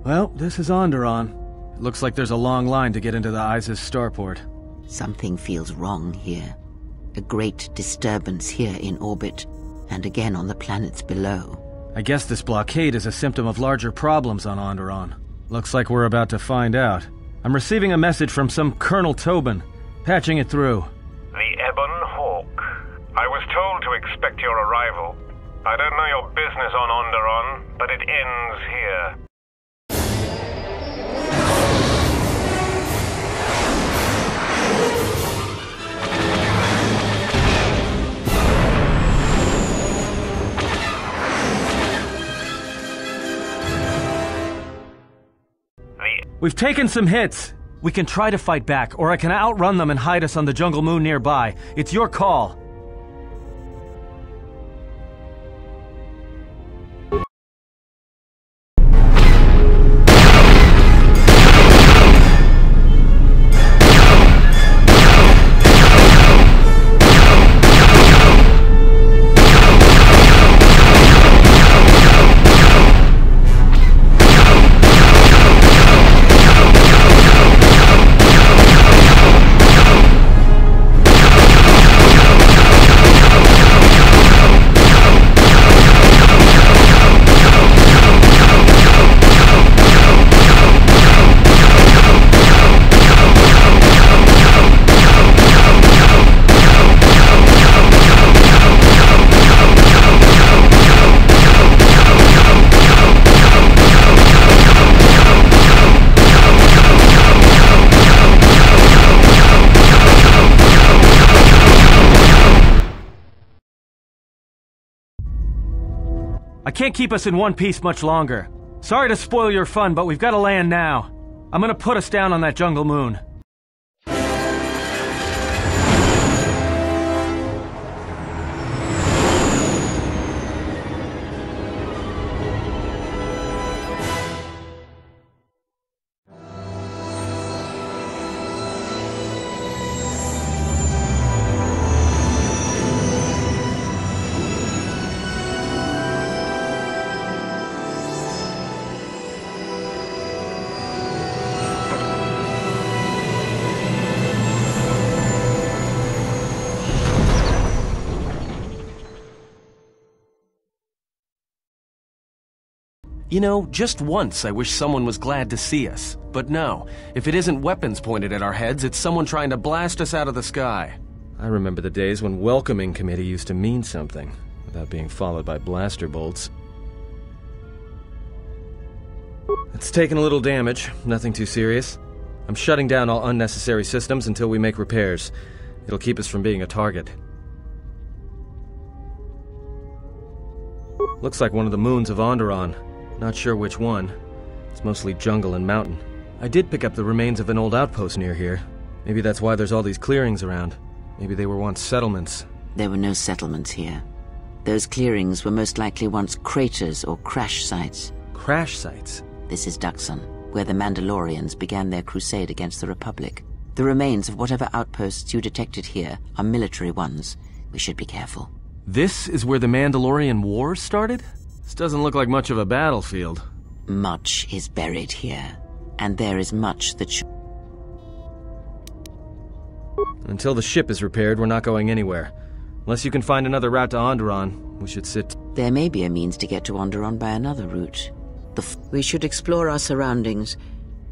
Well, this is Onderon. It looks like there's a long line to get into the ISIS starport. Something feels wrong here. A great disturbance here in orbit, and again on the planets below. I guess this blockade is a symptom of larger problems on Onderon. Looks like we're about to find out. I'm receiving a message from some Colonel Tobin. Patching it through. The Ebon Hawk. I was told to expect your arrival. I don't know your business on Onderon, but it ends here. We've taken some hits. We can try to fight back, or I can outrun them and hide us on the jungle moon nearby. It's your call. I can't keep us in one piece much longer. Sorry to spoil your fun, but we've got to land now. I'm gonna put us down on that jungle moon. You know, just once I wish someone was glad to see us. But no, if it isn't weapons pointed at our heads, it's someone trying to blast us out of the sky. I remember the days when welcoming committee used to mean something, without being followed by blaster bolts. It's taken a little damage, nothing too serious. I'm shutting down all unnecessary systems until we make repairs. It'll keep us from being a target. Looks like one of the moons of Onderon. Not sure which one. It's mostly jungle and mountain. I did pick up the remains of an old outpost near here. Maybe that's why there's all these clearings around. Maybe they were once settlements. There were no settlements here. Those clearings were most likely once craters or crash sites. Crash sites? This is Duxon, where the Mandalorians began their crusade against the Republic. The remains of whatever outposts you detected here are military ones. We should be careful. This is where the Mandalorian Wars started? This doesn't look like much of a battlefield. Much is buried here, and there is much that should... Until the ship is repaired, we're not going anywhere. Unless you can find another route to Onderon, we should sit... There may be a means to get to Onderon by another route. We should explore our surroundings.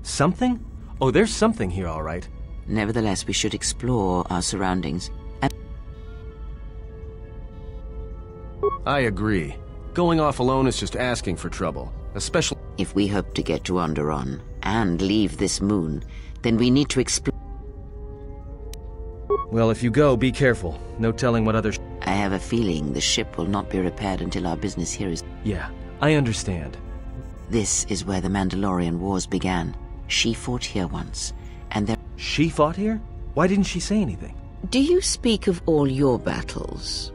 Something? Oh, there's something here, all right. Nevertheless, we should explore our surroundings. I agree. Going off alone is just asking for trouble, especially... If we hope to get to Onderon and leave this moon, then we need to explore... Well, if you go, be careful. No telling what other... I have a feeling the ship will not be repaired until our business here is... Yeah, I understand. This is where the Mandalorian Wars began. She fought here once, and there... She fought here? Why didn't she say anything? Do you speak of all your battles?